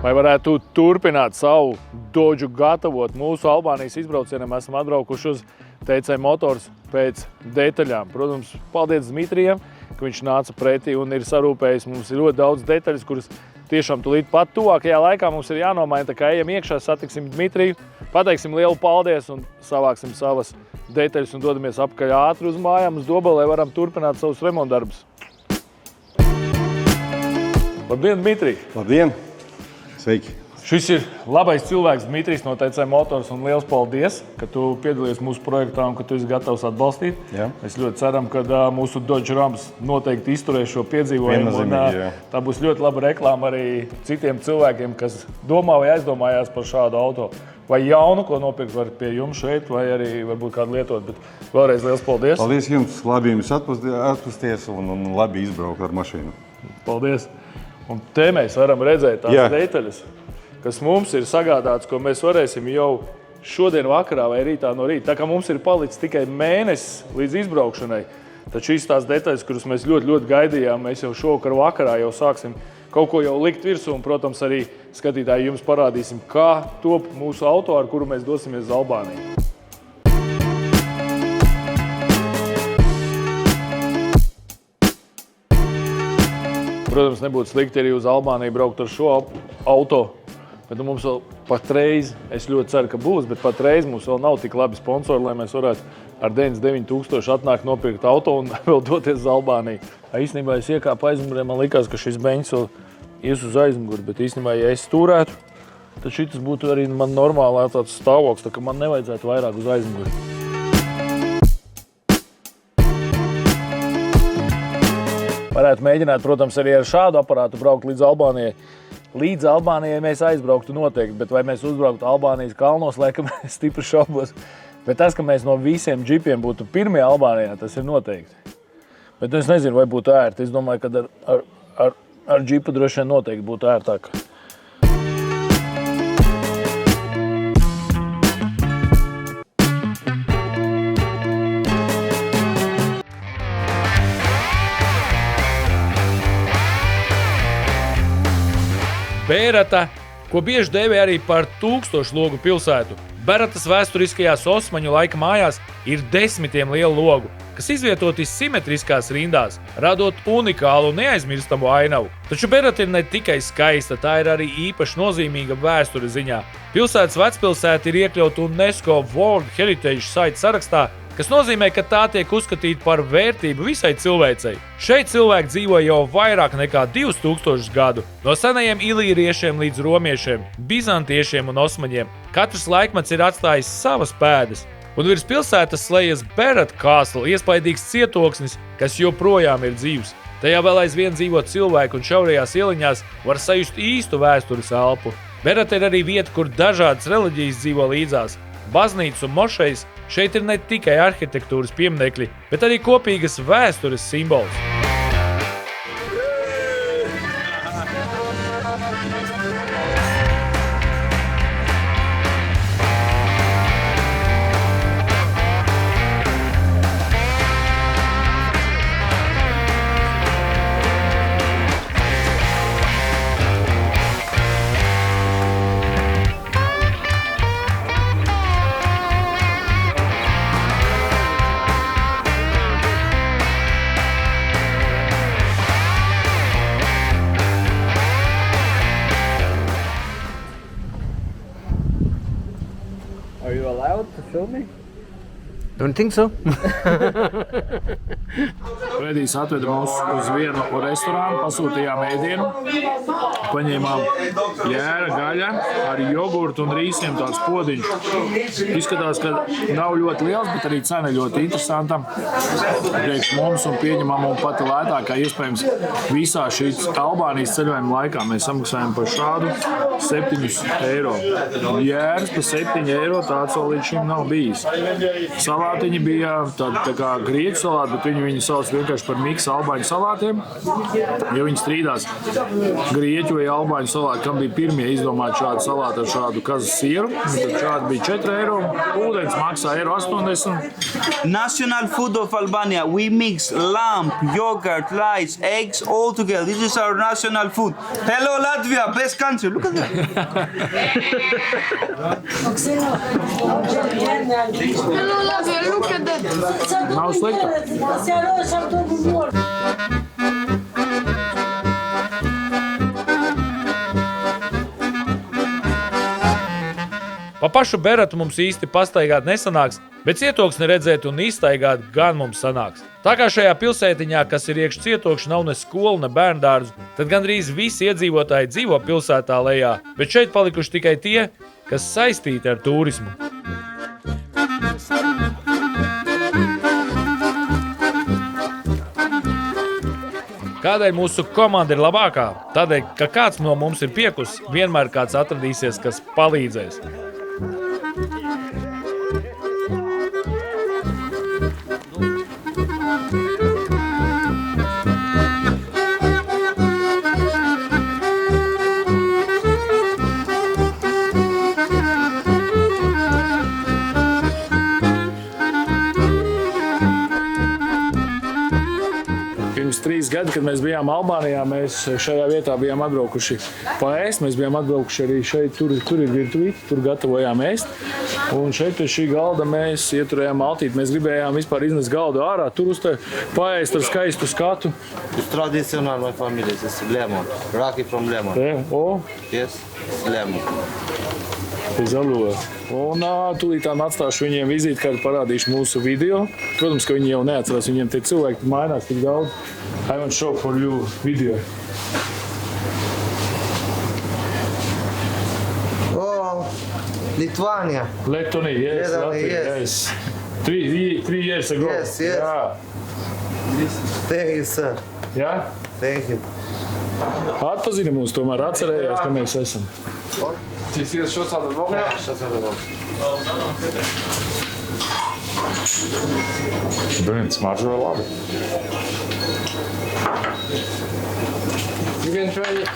Lai varētu turpināt savu Dodžu gatavot mūsu Albānijas izbraucienam, esam atbraukuši uz TC Motors pēc detaļām. Protams, paldies Dmitrijam, ka viņš nāca pretī un ir sarūpējis. Mums ir ļoti daudz detaļas, kuras tiešām tūlīt pat tuvākajā laikā mums ir jānomaina, tā kā ejam iekšā, satiksim Dmitriju, pateiksim lielu paldies un savāksim savas detaļas un dodamies apkaļ ātri uz mājām uz Dobeli, lai varam turpināt savus remontdarbus. Labdien, Dmitrij! Labdien! Sveiki! Šis ir labais cilvēks Dmitrijs no TC Motors un liels paldies, ka tu piedalījies mūsu projektā un ka tu esi gatavs atbalstīt. Jā. Mēs ļoti ceram, ka mūsu Dodge Rams noteikti izturēs šo piedzīvojumu. Tā būs ļoti laba reklāma arī citiem cilvēkiem, kas domā vai aizdomājās par šādu auto. Vai jaunu, ko nopirkt var pie jums šeit, vai arī varbūt kādu lietot. Bet vēlreiz liels paldies. Paldies jums, labi jums atpusties un labi izbraukt ar mašīnu. Paldies. Un te mēs varam redzēt tās detaļas, kas mums ir sagādāts, ko mēs varēsim jau šodien vakarā vai rītā no rīta. Tā kā mums ir palicis tikai mēnesis līdz izbraukšanai, tad šīs tās detaļas, kuras mēs ļoti gaidījām, mēs jau šovakar vakarā jau sāksim kaut ko jau likt virsū un, protams, arī skatītāji, jums parādīsim, kā top mūsu auto, ar kuru mēs dosimies uz Albāniju. Protams, nebūtu slikti arī uz Albāniju braukt ar šo auto, bet mums vēl patreiz, es ļoti ceru, ka būs, bet patreiz mums vēl nav tik labi sponsori, lai mēs varētu ar 99,000 atnākt nopirkt auto un vēl doties uz Albāniju. Īstenībā es iekāpu aizmugurē, man likās, ka šis beņķis vēl ies uz aizmuguri, bet īstenībā, ja es stūrētu, tad šitas būtu arī man normālā tāds stāvoklis, tā ka man nevajadzētu vairāk uz aizmuguri. Varētu mēģināt, protams, arī ar šādu aparātu braukt līdz Albānijai. Līdz Albānijai mēs aizbrauktu noteikti, bet vai mēs uzbrauktu Albānijas kalnos, laikam es stipri šaubos. Bet tas, ka mēs no visiem džipiem būtu pirmie Albānijā, tas ir noteikti. Bet es nezinu, vai būtu ērti. Es domāju, ka ar džipu droši vien noteikti būtu ērtāk. Bērata, ko bieži dēvē arī par 1000 logu pilsētu. Beratas vēsturiskajās Osmaņu laika mājās ir desmitiem lielu logu, kas izvietoti simetriskās rindās, radot unikālu un neaizmirstamu ainavu. Taču Berata ir ne tikai skaista, tā ir arī īpaši nozīmīga vēstures ziņā. Pilsētas vecpilsēta ir iekļauta UNESCO World Heritage Site sarakstā, kas nozīmē, ka tā tiek uzskatīta par vērtību visai cilvēcei. Šeit cilvēki dzīvo jau vairāk nekā 2000 gadu. No senajiem ilīriešiem līdz romiešiem, bizantiešiem un osmaņiem. Katrs laikmets ir atstājis savas pēdas. Un virs pilsētas slējas Berat Castle, iespaidīgs cietoksnis, kas joprojām ir dzīvs. Tajā vēl aizvien dzīvo cilvēki un šaurajās ieliņās var sajust īstu vēstures elpu. Berat ir arī vieta, kur dažādas reliģijas dzīvo līdzās. Baznīcas un mošejas šeit ir ne tikai arhitektūras pieminekļi, bet arī kopīgas vēstures simbols. Are you allowed to film me? Don't think so. Redijs atveda mūs uz vienu restorānu, pasūtījām ēdienu, paņēmām jēra gaļa ar jogurtu un rīsiem, tāds podiņš. Izskatās, ka nav ļoti liels, bet arī cena ļoti interesanta. Priekš mums un pieņemam un pati lētākā iespējams visā šīs Albānijas ceļojuma laikā. Mēs samaksājam par šādu 7 eiro. Jēras par 7 eiro tāds vēl līdz šim nav bijis. Salātiņi bija tādi tā kā grieķu salāti, bet viņi sauc vienkārši par miksu albāņu salātiem. Ja viņi strīdās grieķu vai albāņu salāti, kam bija pirmie izdomāt šādu salātu ar šādu kazas sieru, tad šādi bija 4 eiro, ūdens maksā 1,80 eiro. National food of Albania. We mix lamb, yogurt, rice, eggs all together. This is our national food. Hello Latvia, best country. Look at that. Hello Latvia, look at that. Nav slikta. Pa pašu Beratu mums īsti pastaigāt nesanāks, bet cietoksni redzēt un izstaigāt gan mums sanāks. Tā kā šajā pilsētiņā, kas ir iekš cietokši, nav ne skola, ne bērndārzu, tad gandrīz visi iedzīvotāji dzīvo pilsētā lejā, bet šeit palikuši tikai tie, kas saistīti ar turismu. Kādēļ mūsu komanda ir labākā? Tādēļ, ka kāds no mums ir piekus, vienmēr kāds atradīsies, kas palīdzēs. Pirms 3 3 gadi, kad mēs bijām Albānijā, mēs šajā vietā bijām atbraukuši paēst. Mēs bijām atbraukuši arī šeit, tur ir virtuvīte, tur gatavojām ēst. Un šeit pie šī galda mēs ieturējām maltīti. Mēs gribējām vispār iznest galdu ārā, tur uz te paēst ar skaistu skatu. It's traditional, my family. It's lemon. Raki from lemon. O? Yes, lemon. Zalo. Un tūlītām atstāšu viņiem vizītkarti, parādīšu mūsu video. Protams, ka viņi jau neatcerās, viņiem tie cilvēki mainās tik daudz. I want to show for you video. Oh, Lithuania. Lithuania, yes, Latvia, yes. 3 years ago. Yes. Yeah. Thank you, sir. Yeah? Thank you. Atpazina mūs, tomēr atcerējās, ka mēs esam. Cik ir šo tādu vēl? Jā, šo tādu vēl. Brīn, smaržo labi. You can try it.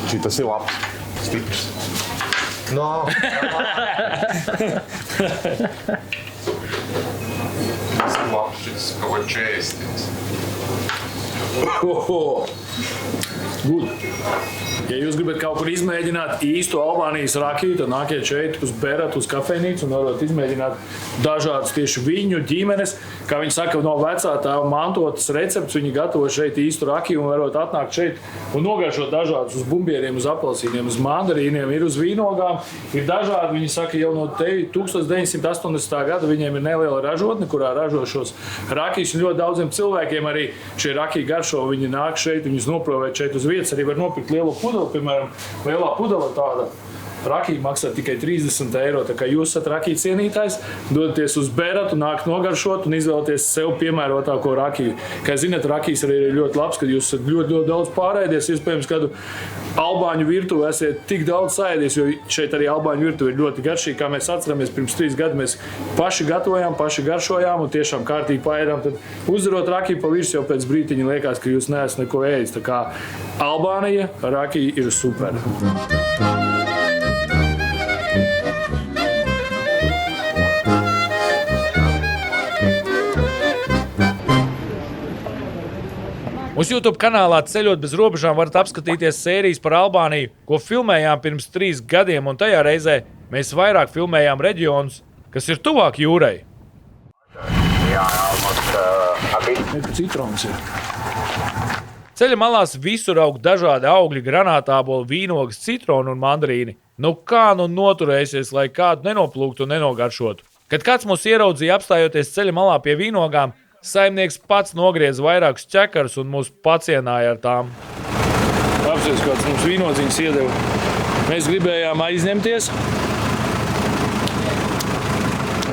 Šitas ir labs, stiprs. No. Tas ir labs, šis kaut kā 40. Good. Ja jūs gribat kaut kur izmēģināt īstu Albānijas rakiju, tad nākiet šeit uz Beratu, uz kafejnīcu un varat izmēģināt dažādas tieši viņu ģimenes. Kā viņi saka, no vecā tēva mantotas recepts, viņi gatavo šeit īstu rakiju un varat atnākt šeit un nogaršot dažādus uz bumbieriem, uz apelsīniem, uz mandarīniem, ir uz vīnogām. Ir dažādi, viņi saka, jau no 1980. gada viņiem ir neliela ražotne, kurā ražo šos rakijas. Un ļoti daudziem cilvēkiem arī šie rakiji garšo, viņi nāk šeit, viņus noprovēt šeit uz vietas, arī var nopirkt lielu pudeli, piemēram, lielā pudela tāda rakija maksā tikai 30 eiro. Tā kā jūs esat rakiju cienītājs, dodaties uz Beratu, nākt nogaršot un izvēlēties sev piemērotāko rakiju. Kā zināt, rakijas arī ir ļoti labs, kad jūs esat ļoti daudz pārēdies, iespējams, kādu albāņu virtuvi esiet tik daudz sēdies, jo šeit arī albāņu virtuvi ir ļoti garšīgi. Kā mēs atceramies, pirms 3 gadu mēs paši gatavojām, paši garšojām un tiešām kārtīgi paēdām. Tad uzdarot rakiju pa virs jau pēc brītiņa liekas, ka jūs neesat neko ēdis. Tā kā Albānija rakija ir super. Mūsu YouTube kanālā Ceļot bez robežām varat apskatīties sērijas par Albāniju, ko filmējām pirms 3 gadiem, un tajā reizē mēs vairāk filmējām reģionus, kas ir tuvāk jūrai. Citrons ir. Ceļa malās visur aug dažādi augļi, granātāboli, vīnogas, citroni un mandarīni. Nu kā nu noturēsies, lai kādu nenoplūktu un nenogaršotu? Kad kāds mūs ieraudzīja apstājoties ceļa malā pie vīnogām, saimnieks pats nogriez vairākus ķekarus un mūs pacienāja ar tām. Apsies, kāds mums vīnodziņas iedeva. Mēs gribējām aizņemties.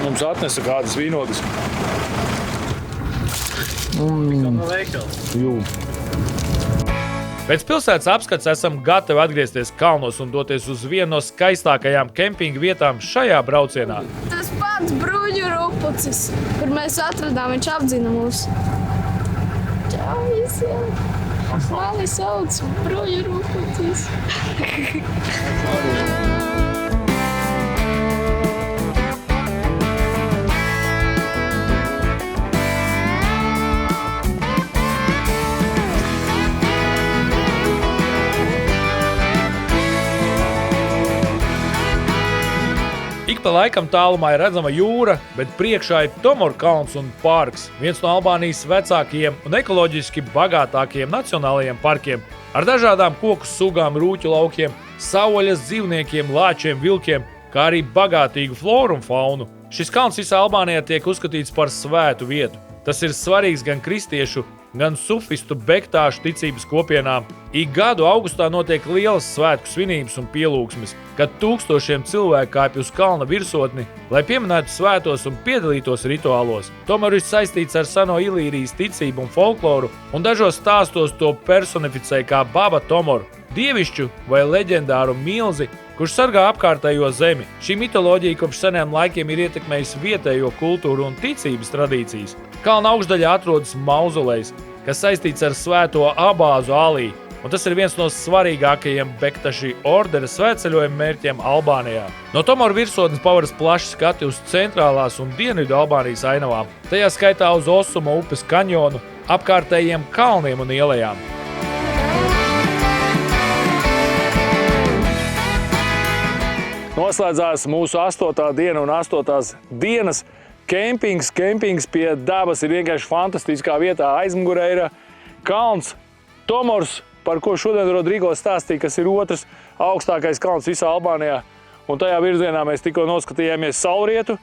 Mums atnesa kādas vīnogas. Pēc pilsētas apskats esam gatavi atgriezties kalnos un doties uz vienu no skaistākajām kempinga vietām šajā braucienā. Tas pats bruņu rupucis, kur mēs atradām, viņš apdzina mūs. Čau visiem! Mani sauc bruņu rupucis. Ik pa laikam tālumā ir redzama jūra, bet priekšā ir Tomor kalns un parks, viens no Albānijas vecākajiem un ekoloģiski bagātākajiem nacionālajiem parkiem, ar dažādām koku sugām, rūķu laukiem, saules dzīvniekiem, lāčiem, vilkiem, kā arī bagātīgu floru un faunu. Šis kalns visā Albānijā tiek uzskatīts par svētu vietu. Tas ir svarīgs gan kristiešu, gan sufistu bektāšu ticības kopienām. Ik gadu augustā notiek lielas svētku svinības un pielūgsmes, kad tūkstošiem cilvēku kāpj uz kalna virsotni, lai pieminētu svētos un piedalītos rituālos. Tomēr ir saistīts ar seno Ilīrijas ticību un folkloru, un dažos stāstos to personificē kā Baba Tomoru, dievišķu vai leģendāru milzi, kurš sargā apkārtējo zemi. Šī mitoloģija kopš seniem laikiem ir ietekmējusi vietējo kultūru un ticības tradīcijas. Kalna augšdaļā atrodas mauzolejs, kas saistīts ar svēto Abāzu Alī, un tas ir viens no svarīgākajiem Bektaši ordera svētceļojuma mērķiem Albānijā. No Tomora virsotnes paveras plaši skati uz centrālās un dienvidu Albānijas ainavām, tajā skaitā uz Osuma upes kanjonu, apkārtējiem kalniem un ielejām. Noslēdzās mūsu 8. diena un 8. dienas kempings. Kempings pie dabas ir vienkārši fantastiskā vietā. Aizmugurē ir kalns Tomors, par ko šodien Rodrigo stāstīja, kas ir otrs augstākais kalns visā Albānijā. Un tajā virzienā mēs tikko noskatījāmies saulrietu,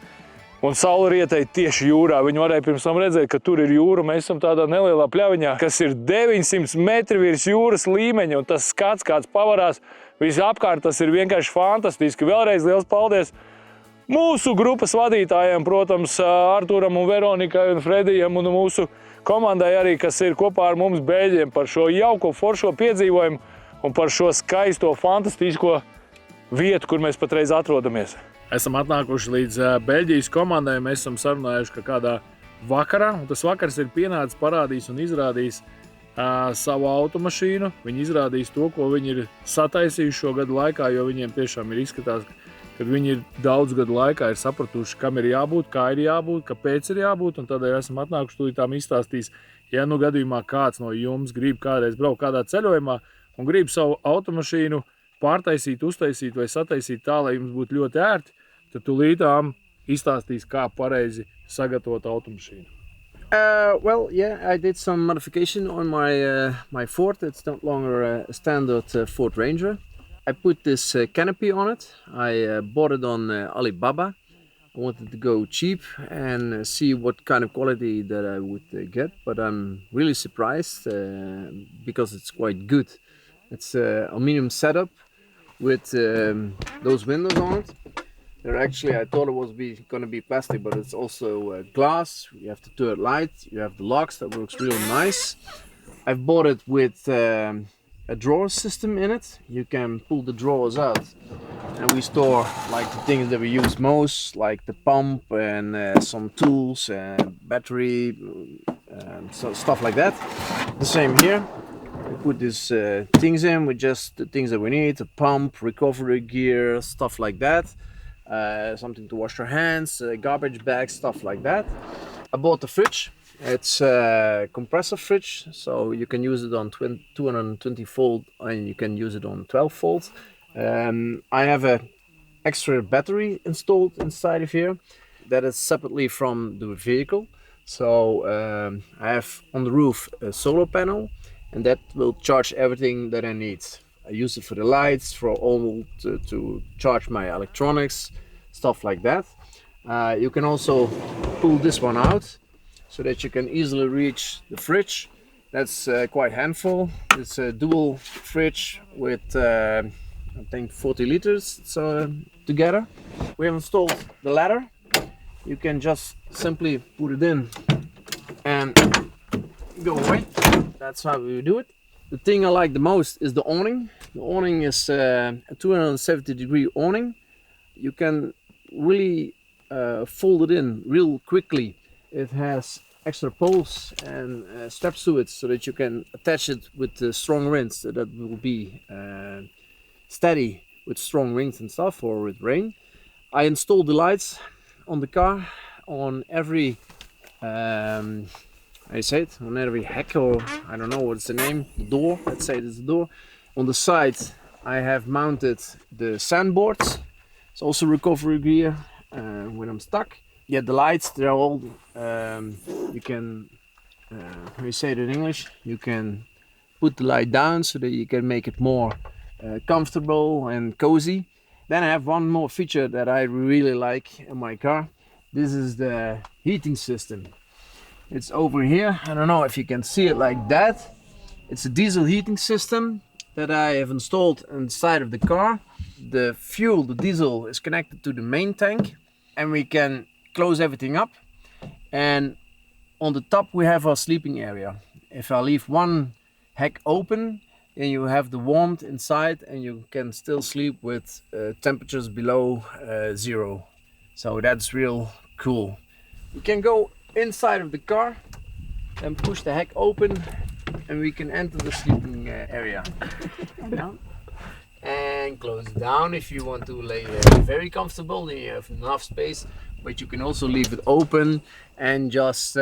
un saulrietei tieši jūrā. Viņi varēja pirms tam redzēt, ka tur ir jūra. Mēs esam tādā nelielā pļaviņā, kas ir 900 metri virs jūras līmeņa, un tas skats, kāds pavarās visapkārt, tas ir vienkārši fantastiski. Vēlreiz liels paldies mūsu grupas vadītājiem, protams, Arturam un Veronikai un Fredijam un mūsu komandai arī, kas ir kopā ar mums Beļģiem, par šo jauko foršo piedzīvojumu un par šo skaisto, fantastisko vietu, kur mēs patreiz atrodamies. Esam atnākuši līdz Beļģijas komandai. Mēs esam sarunājuši, ka kādā vakarā, un tas vakars ir pienācis, parādījis un izrādījis savu automašīnu. Viņi izrādīs to, ko viņi ir sataisījuši šo gadu laikā, jo viņiem tiešām ir izskatās, kad viņi ir daudz gadu laikā ir sapratuši, kam ir jābūt, kā ir jābūt, kāpēc ir jābūt, un tādēļ esam atnākuši tūlītām izstāstīs, ja nu gadījumā kāds no jums grib kādreiz braukt kādā ceļojumā un grib savu automašīnu pārtaisīt, uztaisīt vai sataisīt tā, lai jums būtu ļoti ērti, tad tūlītām izstāstīs, kā pareizi sagatavot automašīnu. Well, yeah, I did some modification on my Ford. It's no longer a standard Ford Ranger. I put this canopy on it. I bought it on Alibaba. I wanted to go cheap and see what kind of quality that I would get, but I'm really surprised because it's quite good. It's an aluminum setup with those windows on it. They're actually, I thought it was going to be plastic, but it's also glass. You have the third light, you have the locks, that works really nice. I've bought it with a drawer system in it. You can pull the drawers out and we store like the things that we use most, like the pump and some tools and battery, so stuff like that. The same here. We put these things in with just the things that we need, a pump, recovery gear, stuff like that. Something to wash your hands, garbage bags, stuff like that. I bought the fridge. It's a compressor fridge, so you can use it on 220 volt and you can use it on 12 volt. I have an extra battery installed inside of here that is separately from the vehicle. So I have on the roof a solar panel, and that will charge everything that I need. I use it for the lights, for all to charge my electronics, stuff like that. You can also pull this one out so that you can easily reach the fridge. That's quite handful. It's a dual fridge with I think 40 liters together. We have installed the ladder. You can just simply put it in and go away. That's how we do it. The thing I like the most is the awning. The awning is a 270-degree awning. You can really fold it in real quickly. It has extra poles and straps to it so that you can attach it with the strong rings so that will be steady with strong rings and stuff, or with rain. I installed the lights on the car on every I say it, on every heck, or I don't know what's the name, the door, let's say it's the door. On the side I have mounted the sandboards. It's also recovery gear when I'm stuck. Yeah, the lights, they're all, you can, how you say it in English, you can put the light down so that you can make it more comfortable and cozy. Then I have one more feature that I really like in my car. This is the heating system. It's over here. I don't know if you can see it like that. It's a diesel heating system that I have installed inside of the car. The fuel, the diesel, is connected to the main tank, and we can close everything up. And on the top we have our sleeping area. If I leave one hatch open, then you have the warmth inside and you can still sleep with temperatures below 0. So that's real cool. You can go inside of the car and push the hatch open and we can enter the sleeping area. And close it down if you want to lay very comfortable, then you have enough space, but you can also leave it open and just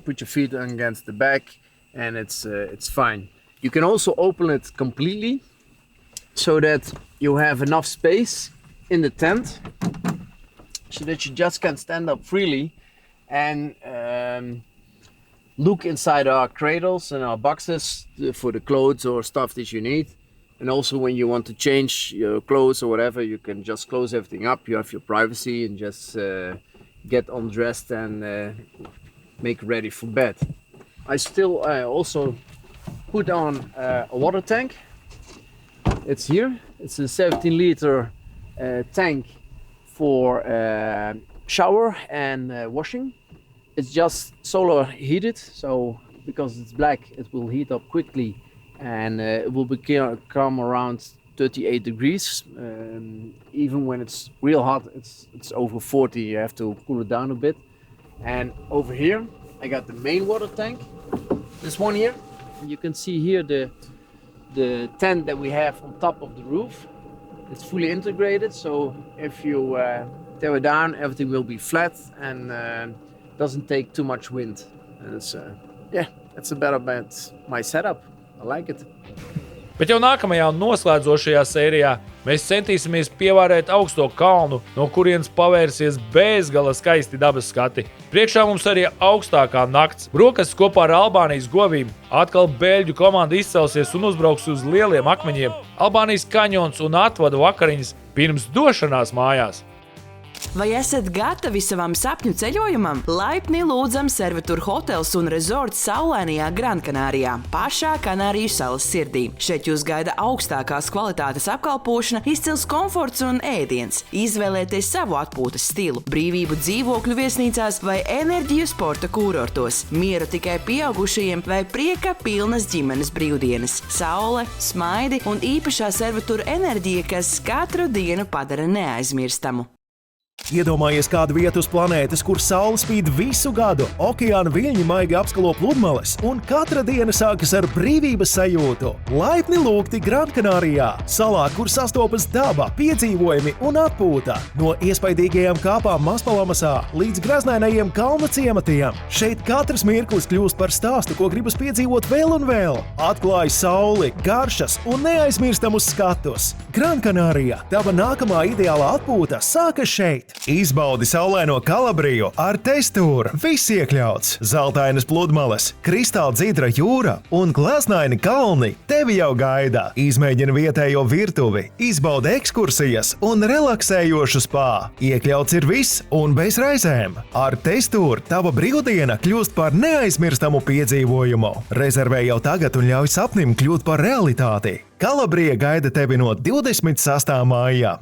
put your feet against the back, and it's fine. You can also open it completely so that you have enough space in the tent so that you just can stand up freely and look inside our cradles and our boxes for the clothes or stuff that you need. And also when you want to change your clothes or whatever, you can just close everything up. You have your privacy and just get undressed and make ready for bed. I still also put on a water tank. It's here. It's a 17-liter tank for shower and washing. It's just solar heated, so because it's black, it will heat up quickly, and it will become around 38 degrees. Even when it's real hot, it's over 40. You have to cool it down a bit. And over here, I got the main water tank. This one here. You can see here the tent that we have on top of the roof. It's fully integrated, so if you tear it down, everything will be flat and doesn't take too much wind. And it's that's about my setup. I like it. Bet jau nākamajā un noslēdzošajā sērijā mēs centīsimies pievērēt augsto kalnu, no kurienes pavērsies bezgala skaisti dabas skati. Priekšā mums arī augstākā nakts. Brokastis kopā ar Albānijas govīm. Atkal beļģu komanda izcelsies un uzbrauks uz lieliem akmeņiem. Albānijas kaņons un atvada vakariņas pirms došanās mājās. Vai esat gatavi savam sapņu ceļojumam? Laipni lūdzam Servitur hotels un resorts saulainajā Grankanārijā, pašā Kanāriju salas sirdī. Šeit jūs gaida augstākās kvalitātes apkalpošana, izcils komforts un ēdiens. Izvēlieties savu atpūtas stilu, brīvību dzīvokļu viesnīcās vai enerģiju sporta kūrortos, mieru tikai pieaugušajiem vai prieka pilnas ģimenes brīvdienas, saule, smaidi un īpašā Servitur enerģija, kas katru dienu padara neaizmirstamu. Iedomājies kādu vietu uz planētas, kur saule spīd visu gadu, okeāna viļņi maigi apskalo pludmales, un katra diena sākas ar brīvības sajūtu. Laipni lūgti Grankanārijā, salā, kur sastopas daba, piedzīvojumi un atpūta. No iespaidīgajām kāpām Maspalamasā līdz graznainajiem kalnu ciematiem. Šeit katrs mirklis kļūst par stāstu, ko gribas piedzīvot vēl un vēl. Atklāj sauli, garšas un neaizmirstamus skatus. Grankanārija, tava nākamā ideālā atpūta sākas šeit. Izbaudi saulaino Kalabriju ar Testūru. Viss iekļauts. Zeltainas pludmales, kristāla dzidra jūra un glaznaini kalni tevi jau gaida. Izmēģini vietējo virtuvi, izbaudi ekskursijas un relaksējošu spā. Iekļauts ir viss un bez raizēm. Ar Testūru tava brīvdiena kļūst par neaizmirstamu piedzīvojumu. Rezervē jau tagad un ļauj sapnim kļūt par realitāti. Kalabrija gaida tevi no 26. maijā.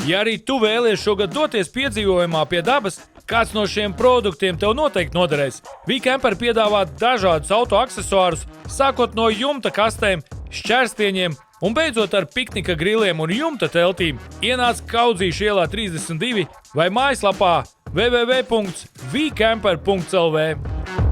Ja arī tu vēlies šogad doties piedzīvojumā pie dabas, kāds no šiem produktiem tev noteikti noderēs. V-Camper piedāvā dažādus auto aksesuārus, sākot no jumta kastēm, šķērstieņiem un beidzot ar piknika griliem un jumta teltīm. Ienāc Kaudzīšu ielā 32 vai mājaslapā www.vcamper.lv.